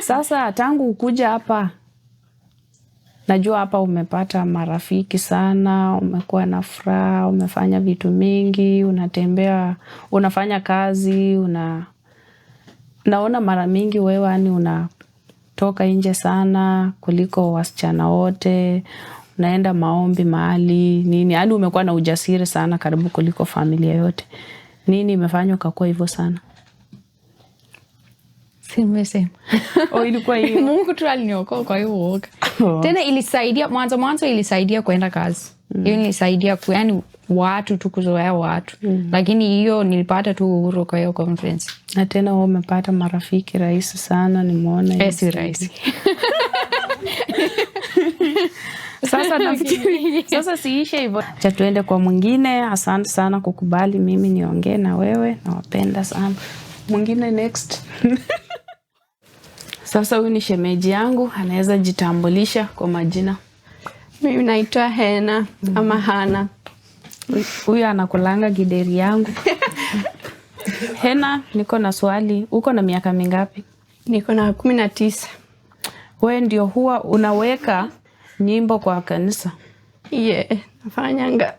Sasa tangu ukuja hapa, najua hapa umepata marafiki sana, umekuwa na furaha, umefanya vitu mingi, unatembea, unafanya kazi, naona mara mingi wewe yani unatoka nje sana kuliko wasichana wote, unaenda maombi mahali, nini, yani umekuwa na ujasiri sana karibu kuliko familia yote. Nini imefanya ukakuwa hivyo sana? Simesema. Ilikuwa hiyo. Mungu tu aliniokoa kwa hiyo uoga. Tena ilisaidia mwanzo ilisaidia kwenda kazi. Hiyo ilisaidia yani watu tu kuzoea watu. Lakini hiyo nilipata tu uhuru kwa hiyo conference. Na tena wewe umepata marafiki rahisi sana, nimeona. Si rahisi. Sasa nafikiri sasa siishe hivyo. Acha tuende kwa mwingine. Asante sana kukubali mimi niongee na wewe, nawapenda sana. Mwingine next. Sasa huyu ni shemeji yangu, anaweza jitambulisha kwa majina. Mimi naitwa Hena ama Hana. Huyu anakulanga gideri yangu. Hena, niko na swali. Uko na miaka mingapi? Niko na 19. Wewe ndio huwa unaweka nyimbo kwa kanisa? Yeah, nafanyanga.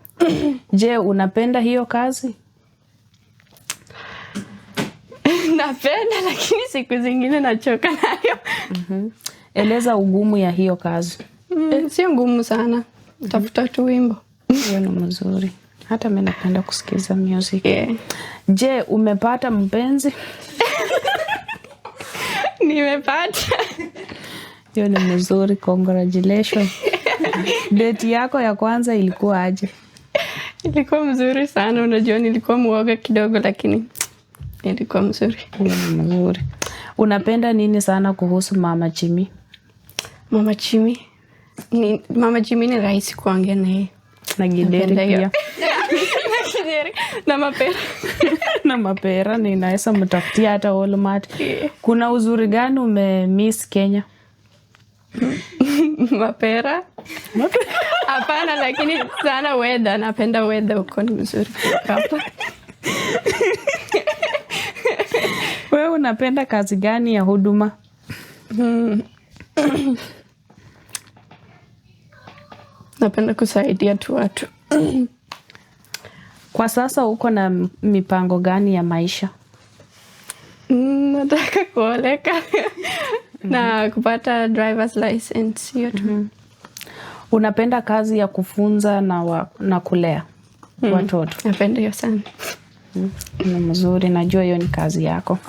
Je, unapenda hiyo kazi? Napenda, lakini siku zingine nachoka nayo. Eleza ugumu ya hiyo kazi. Sio ngumu sana. Tafuta tu wimbo. Hiyo ni mzuri. Hata mimi napenda kusikiza music. Yeah. Je, umepata mpenzi? Nimepata. Hiyo ni mzuri, congratulations. Date yako ya kwanza ilikuwa aje? Ilikuwa mzuri sana. Unajua nilikuwa muoga kidogo, lakini ilikuwa mzuri. Hiyo ni mzuri. Unapenda nini sana kuhusu Mama Jimmy? Mama Jimmy ni rahisi kuongea naye. Na gideri pia. Na mapera. Na mapera ni naweza mtafutia hata Walmart. Kuna uzuri gani umemiss Kenya? Mapera. Hapana, lakini sana weather. Napenda weather huko, ni mzuri hapa. Wewe unapenda kazi gani ya huduma? Napenda kusaidia tu watu. Kwa sasa uko na mipango gani ya maisha? Nataka kuoleka na kupata driver's license, hiyo tu. Unapenda kazi ya kufunza na kulea watoto? Napenda hiyo sana. Ni mzuri, najua hiyo ni kazi yako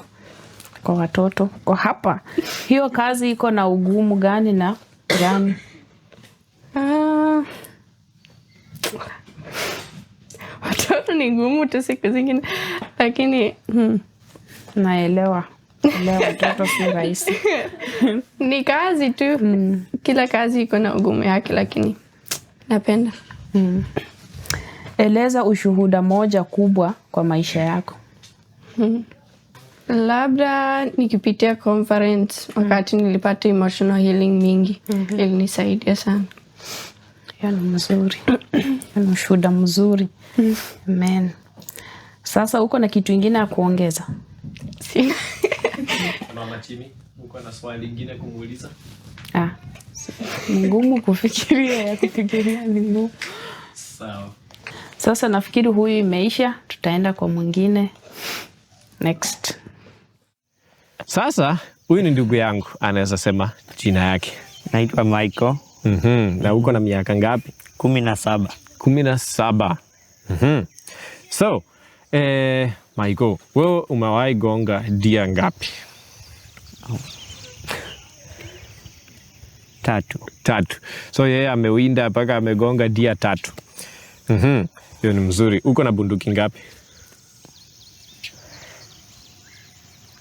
kwa watoto. Kwa hapa, hiyo kazi iko na ugumu gani na gani? Watoto ni ngumu tu siku zingine, lakini naelewa. Leo watoto si rahisi. Ni kazi tu. Kila kazi iko na ugumu yake, lakini napenda. Eleza ushuhuda moja kubwa kwa maisha yako. Labda nikipitia conference wakati nilipata emotional healing mingi. Ilinisaidia sana. Hiyo ni mzuri. Ni ushuhuda mzuri. Amen. Sasa uko na kitu ingine ya kuongeza? Sina. Mama Jimmy, uko na swali lingine kumuuliza? Ni ngumu kufikiria, ya kufikiria ni ngumu. Sawa. Sasa nafikiri huyu imeisha, tutaenda kwa mwingine. Next. Sasa huyu ni ndugu yangu, anaweza sema jina yake. Naitwa Michael. Na uko na miaka ngapi? 17. 17. So, Michael, wewe umewahi gonga dia ngapi? 3. So yeye amewinda mpaka amegonga dia 3. Hiyo ni mzuri. Uko na bunduki ngapi?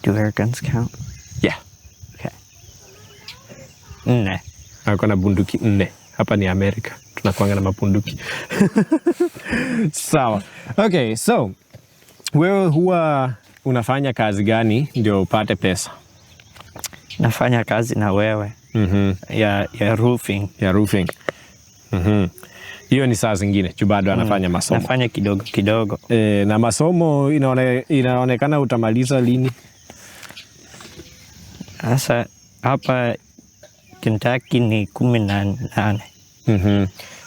Do air guns count? Yeah. Okay. 4. Ako na bunduki 4. Hapa ni Amerika. Tunakuanga na mabunduki. Sawa. Okay, so wewe huwa unafanya kazi gani ndio upate pesa? Nafanya kazi na wewe. Ya roofing. Ya roofing. Hiyo ni saa zingine. Bado anafanya masomo. Nafanya kidogo kidogo. Na masomo inaonekana utamaliza lini? Sasa hapa Kentucky ni 18.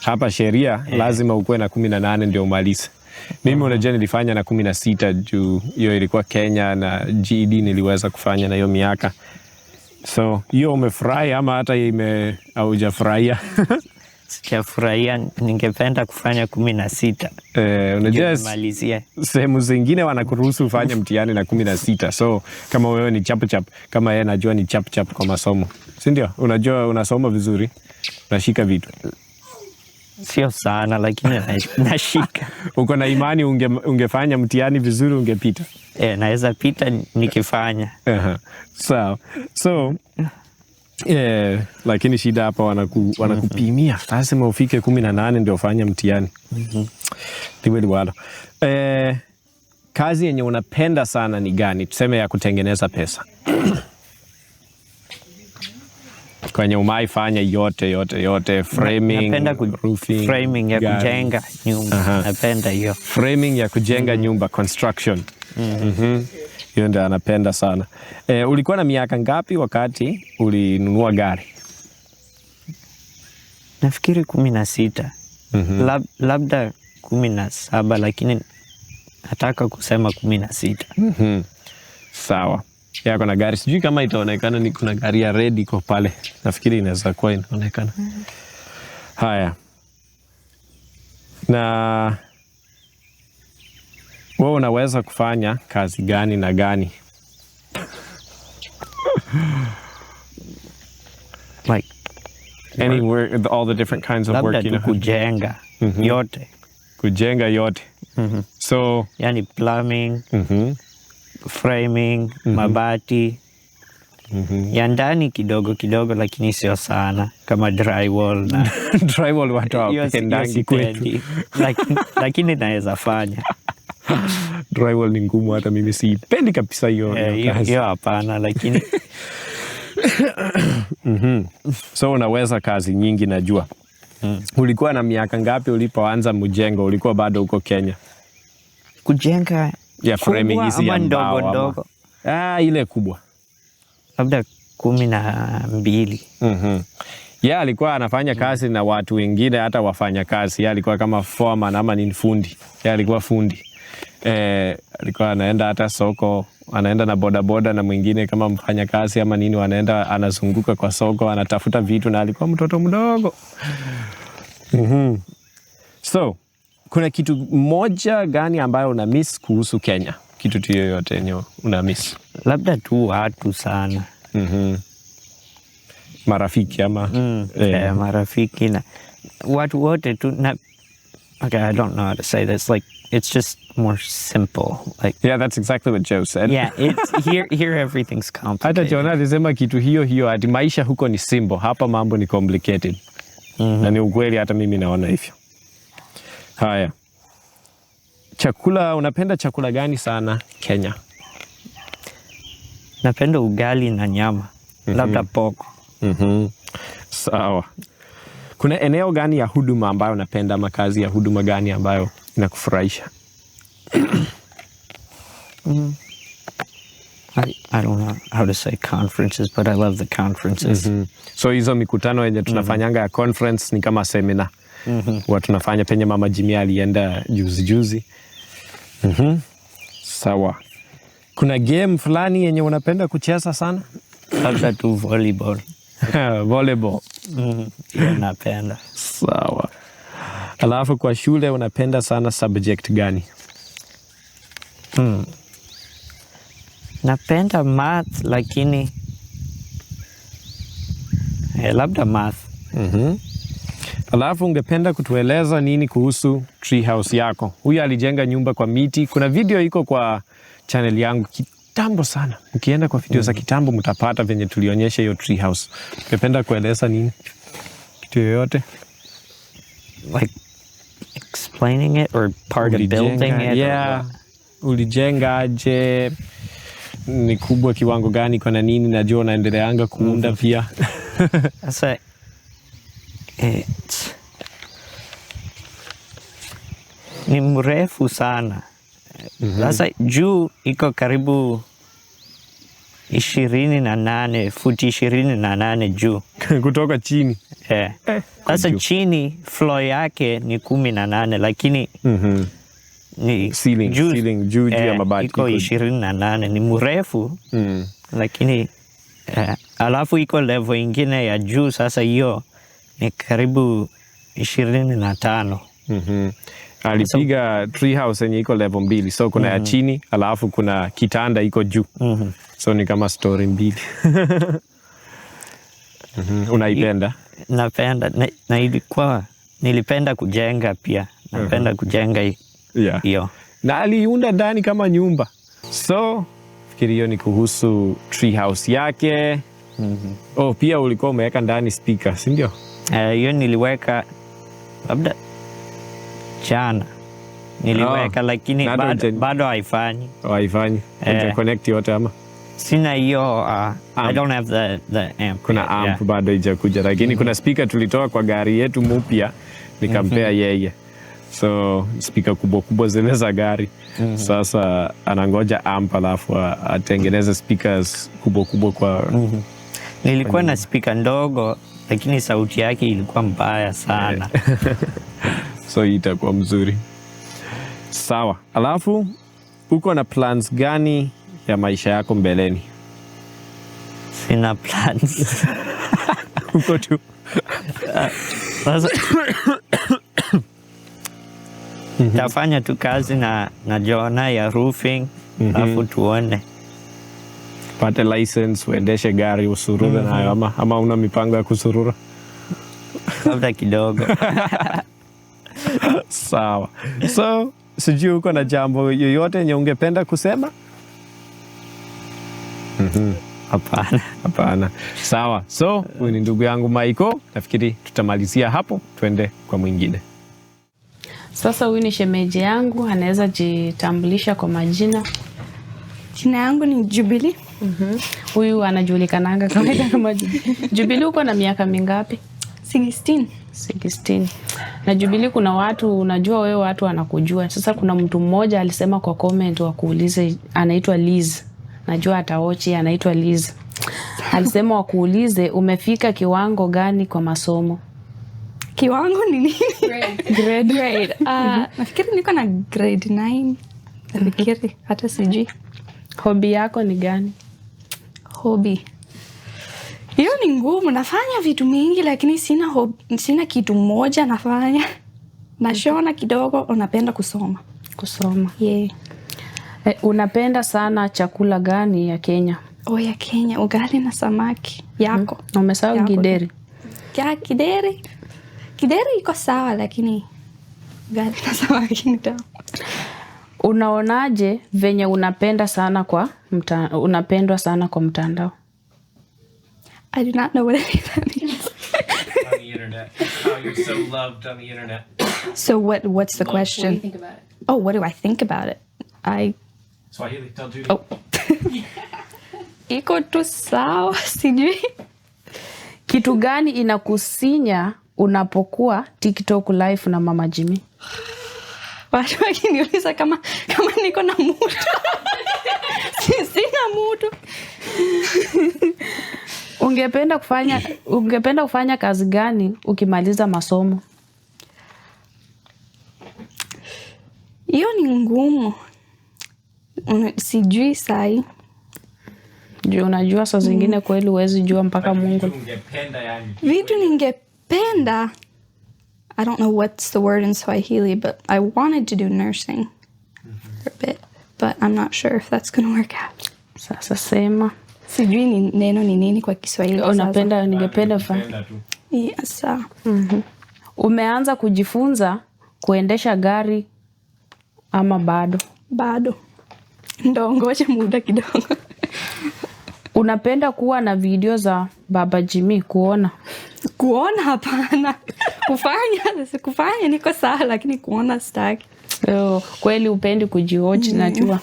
Hapa sheria lazima ukuwe na 18 ndio umalize. Mimi unajua nilifanya na 16 juu hiyo ilikuwa Kenya na GED niliweza kufanya na hiyo miaka. So hiyo umefurahi ama hata haujafurahia? Sijafurahia, ningependa kufanya 16. Unajua nimalizie. Sehemu zingine wanakuruhusu ufanye mtihani na 16. So kama wewe ni chap kama yeye najua ni chap kwa masomo. Si ndio? Unajua unasoma vizuri. Unashika vitu. Sio sana lakini nashika. Uko na imani ungefanya mtihani vizuri ungepita? Naweza pita nikifanya. Sawa. So lakini shida hapa wanakupimia. Lazima ufike 18 ndio ufanye mtihani. Liwe liwalo. Kazi yenye unapenda sana ni gani? Tuseme ya kutengeneza pesa. Kwenye umaifanya yote framing, napenda roofing, framing ya kujenga nyumba. Napenda hiyo. Framing ya kujenga nyumba, construction. Hiyo ndio anapenda sana. Ulikuwa na miaka ngapi wakati ulinunua gari? Nafikiri 16. Labda 17 lakini nataka kusema 16. Sawa. Yako na gari. Sijui kama itaonekana ni kuna gari ya red iko pale. Nafikiri inaweza kuwa inaonekana. Haya. Na wewe unaweza kufanya kazi gani na gani? Like anywhere, all the different kinds of work, you know. Kujenga yote. Kujenga yote. So, yani plumbing, framing, mabati. Ya ndani kidogo kidogo lakini sio sana kama drywall na drywall watu hawapendangi kwetu. Lakini naweza fanya. Drywall ni ngumu, hata mimi siipendi kabisa hiyo kazi. Hiyo hapana lakini So unaweza kazi nyingi najua. Ulikuwa na miaka ngapi ulipoanza mjengo? Ulikuwa bado huko Kenya? Kujenga ya framing hizi ya mbao ndogo. Ile kubwa. Labda 12. Yeah, alikuwa anafanya kazi na watu wengine hata wafanya kazi. Yeah, alikuwa kama foreman ama ni fundi. Yeah, alikuwa fundi. Alikuwa anaenda hata soko, anaenda na bodaboda na mwingine kama mfanya kazi ama nini, wanaenda anazunguka kwa soko, anatafuta vitu, na alikuwa mtoto mdogo. So, kuna kitu moja gani ambayo una miss kuhusu Kenya? Kitu tu yoyote yenye una miss? Labda tu watu sana. Marafiki ama? Marafiki na watu wote tu na, okay, I don't know how to say this. Like, it's just more simple. Like, yeah, that's exactly what Joe said. Yeah, it's here everything's complicated. Hata Jonah alisema kitu hiyo ati maisha huko ni simple, hapa mambo ni complicated. Na ni ukweli, hata mimi naona hivyo. Haya. Chakula, unapenda chakula gani sana Kenya? Napenda ugali na nyama. Labda pork. Sawa. Kuna eneo gani ya huduma ambayo unapenda, makazi ya huduma gani ambayo inakufurahisha? I don't know how to say conferences, but I love the conferences. So hizo mikutano yenye tunafanyanga ya conference ni kama seminar. Huwa tunafanya penye Mama Jimmy alienda juzi. Sawa. Kuna game fulani yenye unapenda kucheza sana? Labda tu volleyball. Volleyball. Napenda. Sawa. Alafu kwa shule unapenda sana subject gani? Napenda math lakini labda math. Alafu ungependa kutueleza nini kuhusu treehouse yako? Huyu alijenga nyumba kwa miti. Kuna video iko kwa channel yangu kitambo sana. Ukienda kwa video za kitambo mtapata venye tulionyesha hiyo treehouse. Ungependa kueleza nini? Kitu yoyote? Like explaining it or part of building it? Yeah. Ulijenga aje? Ni kubwa kiwango gani kwa na nini? Najua unaendeleanga kuunda pia. Sasa ni mrefu sana. Sasa juu iko karibu 28, futi 28 juu. Kutoka chini. Sasa chini floor yake ni 18 lakini ni ceiling juu ya mabati iko 28. Ni mrefu lakini alafu iko level ingine ya juu. Sasa hiyo ni karibu 25. Alipiga treehouse yenye iko level 2. So kuna ya chini, alafu kuna kitanda iko juu. So ni kama story 2. Unaipenda? Napenda na nilipenda kujenga pia. Napenda kujenga hiyo. Na aliunda ndani kama nyumba. So fikiri hiyo ni kuhusu treehouse yake. Pia ulikuwa umeweka ndani speaker, si ndio? Hiyo niliweka labda jana. Niliweka lakini bado haifanyi. Haifanyi. Connect yote ama? Sina hiyo I don't have the amp. Kuna amp bado haijakuja lakini kuna speaker tulitoa kwa gari yetu mpya nikampea yeye. So speaker kubwa zile za gari. Sasa anangoja amp alafu atengeneze speakers kubwa kwa nilikuwa na speaker ndogo lakini sauti yake ilikuwa mbaya sana. So itakuwa mzuri. Sawa. Alafu uko na plans gani ya maisha yako mbeleni? Sina plans. Uko tu. Tafanya tu kazi na Jona ya roofing. Alafu tuone. Pate license, uendeshe gari, usurure nayo ama una mipango ya kusurura? Labda kidogo. Sawa. So, sijui uko na jambo yoyote yenye ungependa kusema? Hapana. Sawa. So, huyu ni ndugu yangu Michael. Nafikiri tutamalizia hapo, tuende kwa mwingine. Sasa huyu ni shemeji yangu, anaweza jitambulisha kwa majina. Jina yangu ni Jubilee. Huyu anajulikananga kama Jubilee. Uko na miaka mingapi? 16. Na Jubilee, kuna watu unajua wewe, watu wanakujua. Sasa kuna mtu mmoja alisema kwa comment wakuulize, anaitwa Liz. Najua ataochi, anaitwa Liz. Alisema wakuulize umefika kiwango gani kwa masomo? Kiwango ni nini? Grade. Nafikiri niko na grade 9. Nafikiri hata sijui. Hobby yako ni gani? Hobby. Hiyo ni ngumu. Nafanya vitu mingi lakini sina kitu moja nafanya. Nashona kidogo, unapenda kusoma. Yeah. Unapenda sana chakula gani ya Kenya? Ya Kenya, ugali na samaki. Yako. Umesahau githeri. Githeri. Githeri iko sawa lakini ugali na samaki ni tamu. Unaonaje venye unapendwa sana kwa mtandao? I do not know what any of that means. On the internet. How you're so loved on the internet. So what's the question? What do you think about it? What do I think about it? Swahili, tell Judy. Iko tu sawa, sijui. Kitu gani inakusinya unapokuwa TikTok live na Mama Jimmy? Watu wakiniuliza kama niko na mutu. Sina mutu. Ungependa kufanya kazi gani ukimaliza masomo? Hiyo ni ngumu. Sijui sahi. Juu unajua saa zingine kweli huwezi jua mpaka Mungu. Vitu ningependa, I don't know what's the word in Swahili, but I wanted to do nursing for a bit. But I'm not sure if that's gonna work out. Sasa sema. Sijui ni neno ni nini kwa Kiswahili kwa sasa. Ningependa Yes, sawa. Umeanza kujifunza kuendesha gari ama bado? Bado. Ndo ngoja muda kidogo. Unapenda kuwa na video za Baba Jimmy kuona? Kuona hapana. Kufanya niko sawa, lakini kuona sitaki. Kweli upendi kujiwatch najua.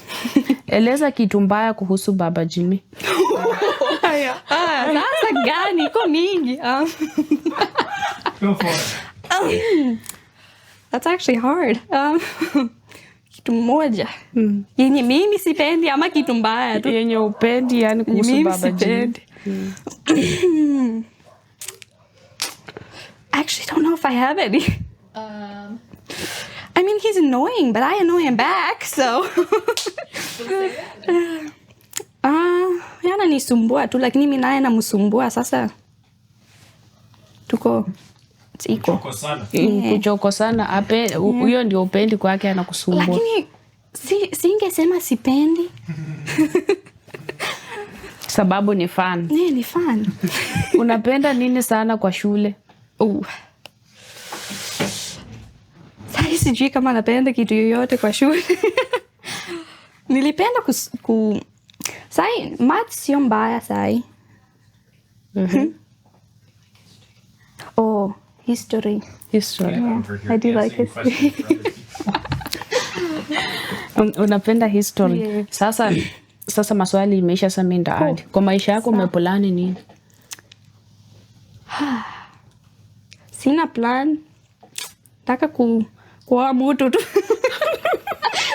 Eleza kitu mbaya kuhusu Baba Jimmy. Sasa gani iko mingi? Go for it. That's actually hard. Kitu moja. Yenye mimi sipendi ama kitu mbaya tu? Yenye upendi yani kuhusu Baba Jimmy. Actually don't know if I have any. I mean, he's annoying, but I annoy him back, so. Yana nisumbua tu, lakini mimi naye namsumbua sasa. Tuko iko. Kuchoko sana. Huyo ndio upendi kwake anakusumbua. Lakini singesema sipendi. Sababu ni fan. Ni fan. Unapenda nini sana kwa shule? Sai sijui kama napenda kitu yoyote kwa shule. Nilipenda sai math sio mbaya sai. History. Yeah, I do like history. Unapenda history. Yeah. Sasa maswali imeisha sasa mimi ndaadi. Kwa maisha yako umepulani nini? Sina plan. Nataka kuoa mtu tu.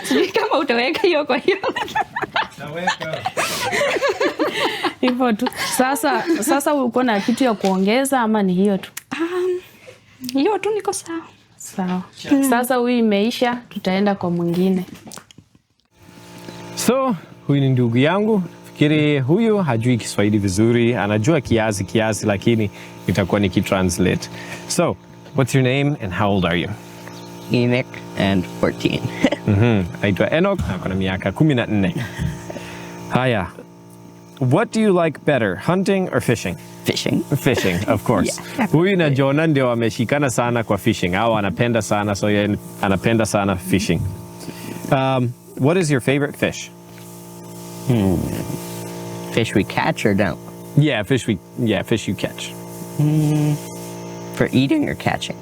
Sijui kama utaweka hiyo kwa hiyo. Hivyo tu. Sasa uko na kitu ya kuongeza ama ni hiyo tu? Hiyo tu niko sawa. Sawa. Sasa huyu imeisha, tutaenda kwa mwingine. So, huyu ni ndugu yangu. Fikiri huyu hajui Kiswahili vizuri, anajua kiasi lakini itakuwa nikitranslate. So, what's your name and how old are you? Enoch and 14. Naitwa Enoch, ako na miaka 14. Haya. What do you like better, hunting or fishing? Fishing. Fishing, of course. Yeah. Huyu na Jonah ndio wameshikana sana kwa fishing. Au anapenda sana, so yeye anapenda sana fishing. What is your favorite fish? Fish we catch or don't? Yeah, fish you catch. For eating or catching?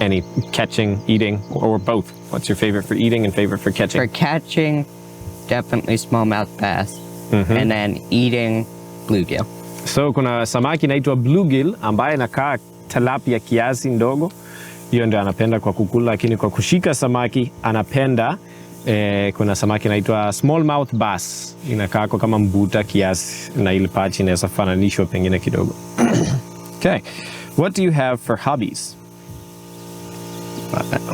Any catching, eating, or both? What's your favorite for eating and favorite for catching? For catching, definitely smallmouth bass. And then eating, bluegill. So kuna samaki inaitwa bluegill ambaye inakaa tilapia kiasi ndogo. Hiyo ndio anapenda kwa kukula, lakini kwa kushika samaki anapenda kuna samaki inaitwa smallmouth bass. Inakaa kama mbuta kiasi na ile pachi inaweza fananishwa pengine kidogo. Okay. What do you have for hobbies?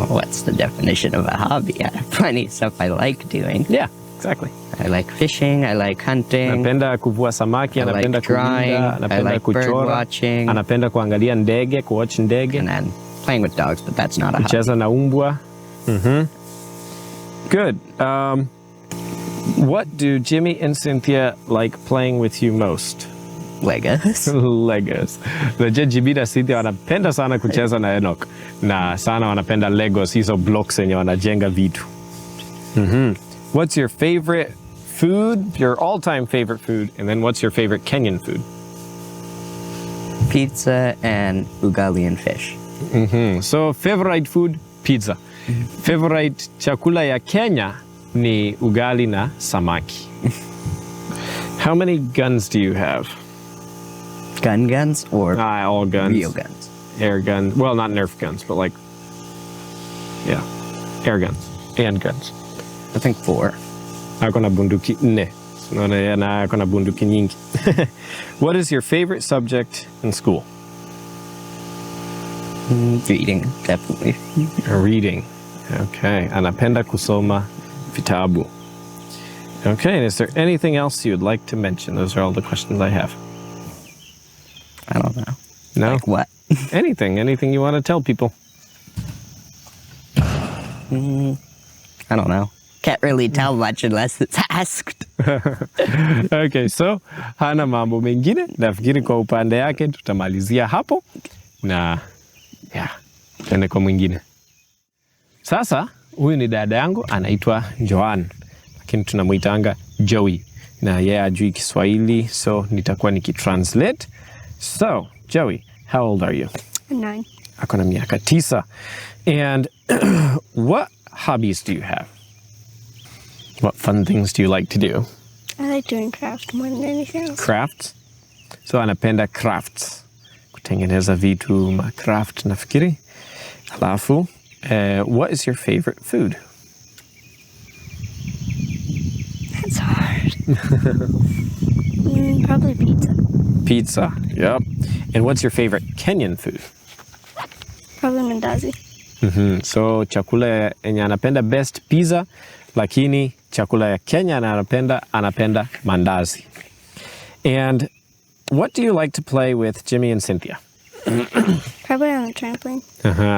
What's the definition of a hobby? I have plenty of stuff I like doing. Yeah, exactly. I like fishing, I like hunting. Anapenda kuvua samaki, anapenda kuwinda, anapenda kuchora, anapenda kuangalia ndege, kuwatch ndege. And then playing with dogs, but that's not a hobby. Kucheza na umbwa. Good. What do Jimmy and Cynthia like playing with you most? Legos. Legos. Najua Jimmy na Cynthia wanapenda sana kucheza na Enoch. Na sana wanapenda Legos, hizo blocks yenye wanajenga vitu. What's your favorite food, your all-time favorite food, and then what's your favorite Kenyan food? Pizza and ugali and fish. So favorite food, pizza. Favorite chakula ya Kenya ni ugali na samaki. How many guns do you have? Guns or all guns. Real guns? Air guns. Well, not Nerf guns, but like, yeah, air guns and guns. I think 4. Ako na bunduki nne. Na ako na bunduki nyingi. What is your favorite subject in school? Reading, definitely. Reading. Okay. Anapenda kusoma vitabu. Okay. And is there anything else you'd like to mention? Those are all the questions I have. I don't know. No? Like what? Anything you want to tell people. I don't know. can't really tell much unless it's asked. Okay, so hana mambo mengine. Nafikiri kwa upande yake tutamalizia hapo na tuende kwa mwingine. Sasa huyu ni dada yangu anaitwa Joan, lakini tunamuitanga Joey na yeye ajui Kiswahili, so nitakuwa nikitranslate. So, Joey, how old are you? 9. Ako na miaka 9. And what hobbies do you have? What fun things do you like to do? I like doing crafts more than anything else. Crafts? So anapenda crafts. Kutengeneza vitu ma craft nafikiri. Halafu, what is your favorite food? That's hard. Probably pizza. Pizza, yep. And what's your favorite Kenyan food? Probably mandazi. So chakula yenye anapenda best pizza, lakini chakula ya Kenya anapenda mandazi. And what do you like to play with Jimmy and Cynthia? Probably on the trampoline.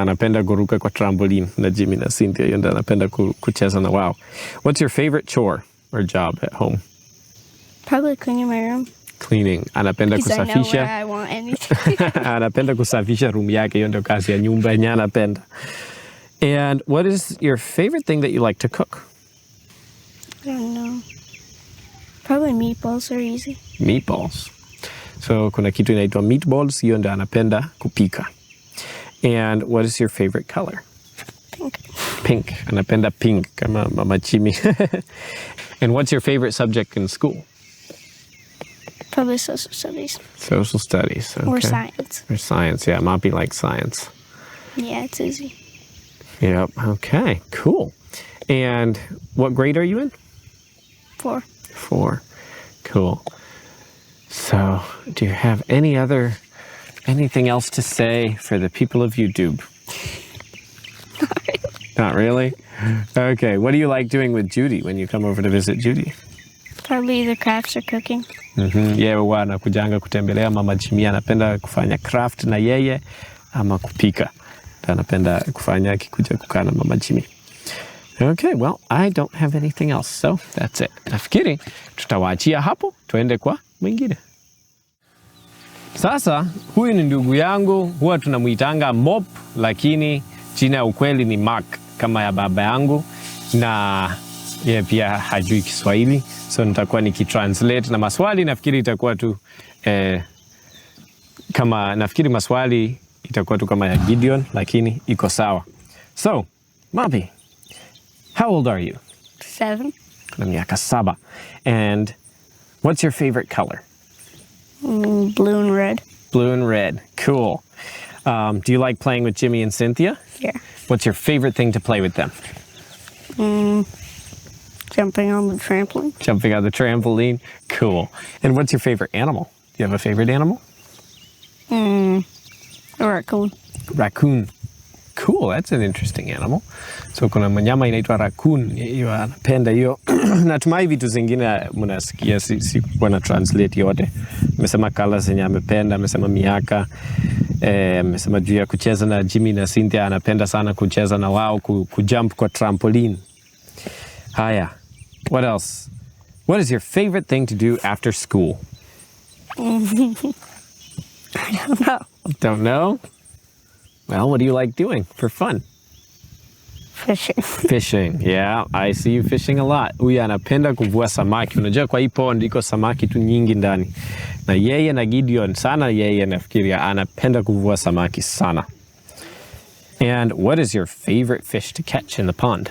Anapenda kuruka kwa trampoline na Jimmy na Cynthia. Yeye ndo anapenda kucheza na wao. What's your favorite chore or job at home? Probably cleaning my room. Cleaning. Anapenda Because I know where kusafisha. I want anything. Anapenda kusafisha room yake. Hiyo ndo kazi ya nyumba yenye anapenda. And what is your favorite thing that you like to cook? I don't know. Probably meatballs are easy. Meatballs. So kuna kitu inaitwa meatballs, hiyo ndo anapenda kupika. And what is your favorite color? Pink. Pink. Anapenda pink kama Mama Jimmy. And what's your favorite subject in school? Probably social studies. Social studies. Okay. Or science. Or science, yeah. Moppy likes science. Yeah, it's easy. Yep. Okay, cool. And what grade are you in? 4. 4. Cool. So, do you have anything else to say for the people of YouTube? Not really? Okay, what do you like doing with Judy when you come over to visit Judy? Probably either crafts or cooking. Yeye huwa anakujanga kutembelea Mama Jimmy, anapenda kufanya craft na yeye ama kupika. Anapenda kufanya akikuja kukaa na Mama Jimmy. Okay, well, I don't have anything else, so that's it. Nafikiri tutawaachia hapo, tuende kwa mwingine. Sasa, huyu ni ndugu yangu, huwa tunamuitanga Mop, lakini jina ya ukweli ni Mark, kama ya baba yangu, na yeye pia hajui Kiswahili, so nitakuwa nikitranslate, na maswali nafikiri itakuwa tu nafikiri maswali itakuwa tu kama ya Gideon, lakini iko sawa. So, Moppy, how old are you? 7. Kuna miaka 7. And what's your favorite color? Blue and red. Blue and red. Cool. Do you like playing with Jimmy and Cynthia? Yeah. What's your favorite thing to play with them? Jumping on the trampoline. Jumping on the trampoline. Cool. And what's your favorite animal? Do you have a favorite animal? A raccoon. Raccoon. Cool, that's an interesting animal. So kuna mnyama inaitwa raccoon, hiyo anapenda hiyo. Natumai vitu zingine mnasikia, si wana translate yote. Amesema colors zenye amependa, amesema miaka, amesema juu ya kucheza na Jimmy na Cynthia, anapenda sana kucheza na wao, kujump kwa trampoline. Haya, what else? What is your favorite thing to do after school? I don't know. Don't know? Well, what do you like doing for fun? Fishing. Fishing, yeah. I see you fishing a lot. Huyu anapenda kuvua samaki. Unajua kwa hii pond iko samaki tu nyingi ndani. Na yeye na Gideon sana, yeye nafikiria anapenda kuvua samaki sana. And what is your favorite fish to catch in the pond?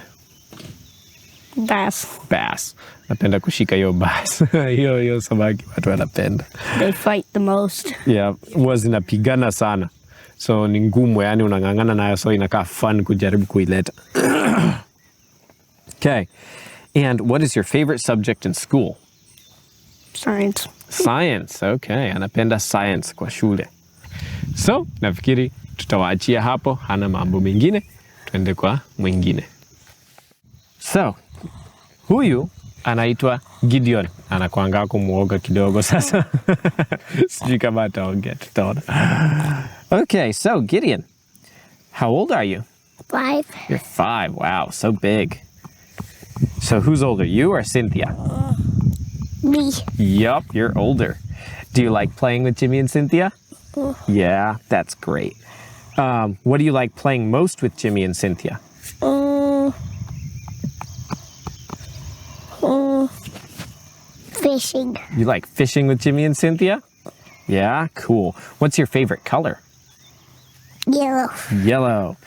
Bass. Bass. Napenda kushika hiyo bass. Hiyo samaki watu wanapenda. They fight the most. Yeah, huwa zinapigana sana. So ni ngumu, yani unang'ang'ana nayo, so inakaa fun kujaribu kuileta. Okay. And what is your favorite subject in school? Science. Science. Okay. Anapenda science kwa shule. So, nafikiri tutawaachia hapo, hana mambo mengine, tuende kwa mwingine. So, huyu anaitwa Gideon. Anakuanga kumuoga kidogo sasa. Sijui kama ataongea, tutaona. Okay, so Gideon, how old are you? 5. You're 5. Wow, so big. So who's older, you or Cynthia? Me. Yup, you're older. Do you like playing with Jimmy and Cynthia? Yeah, that's great. What do you like playing most with Jimmy and Cynthia? Fishing. You like fishing with Jimmy and Cynthia? Yeah, cool. What's your favorite color? Yellow. Yellow.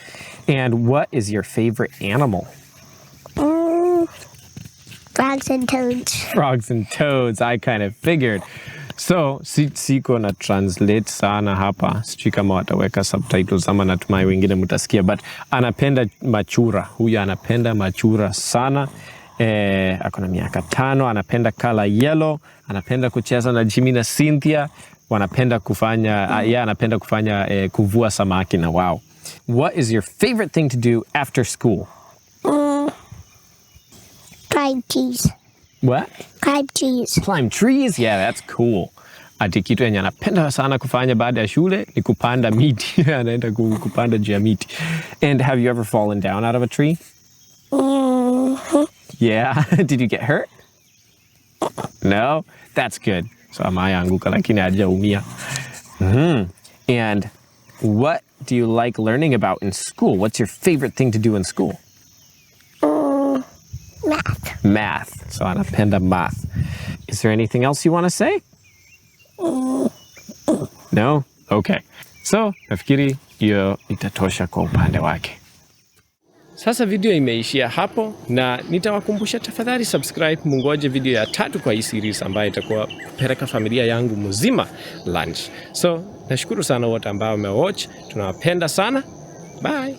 And what is your favorite animal? Frogs and toads. Frogs and toads, I kind of figured. So, siko na translate sana hapa. Sijui kama wataweka subtitles ama natumai wengine mutasikia. But anapenda machura. Huyu anapenda machura sana. Akona miaka 5, anapenda color yellow. Anapenda kucheza na Jimmy na Cynthia. Wanapenda kufanya, anapenda kufanya kuvua samaki na wao. What is your favorite thing to do after school? Climb trees. What? Climb trees. Climb trees? Yeah, that's cool. Ati kitu yenye anapenda sana kufanya baada ya shule ni kupanda miti. Anaenda kupanda juu ya miti. And have you ever fallen down out of a tree? Yeah. Did you get hurt? No? That's good. So ameanguka lakini hajaumia. And what do you like learning about in school? What's your favorite thing to do in school? Math. Math. So anapenda math. Is there anything else you want to say? No? Okay. So, nafikiri hiyo itatosha kwa upande wake. Sasa video imeishia hapo na nitawakumbusha tafadhali subscribe, mungoje video ya 3 kwa hii series ambayo itakuwa kupeleka familia yangu mzima lunch. So, nashukuru sana wote ambao wamewatch. Tunawapenda sana. Bye.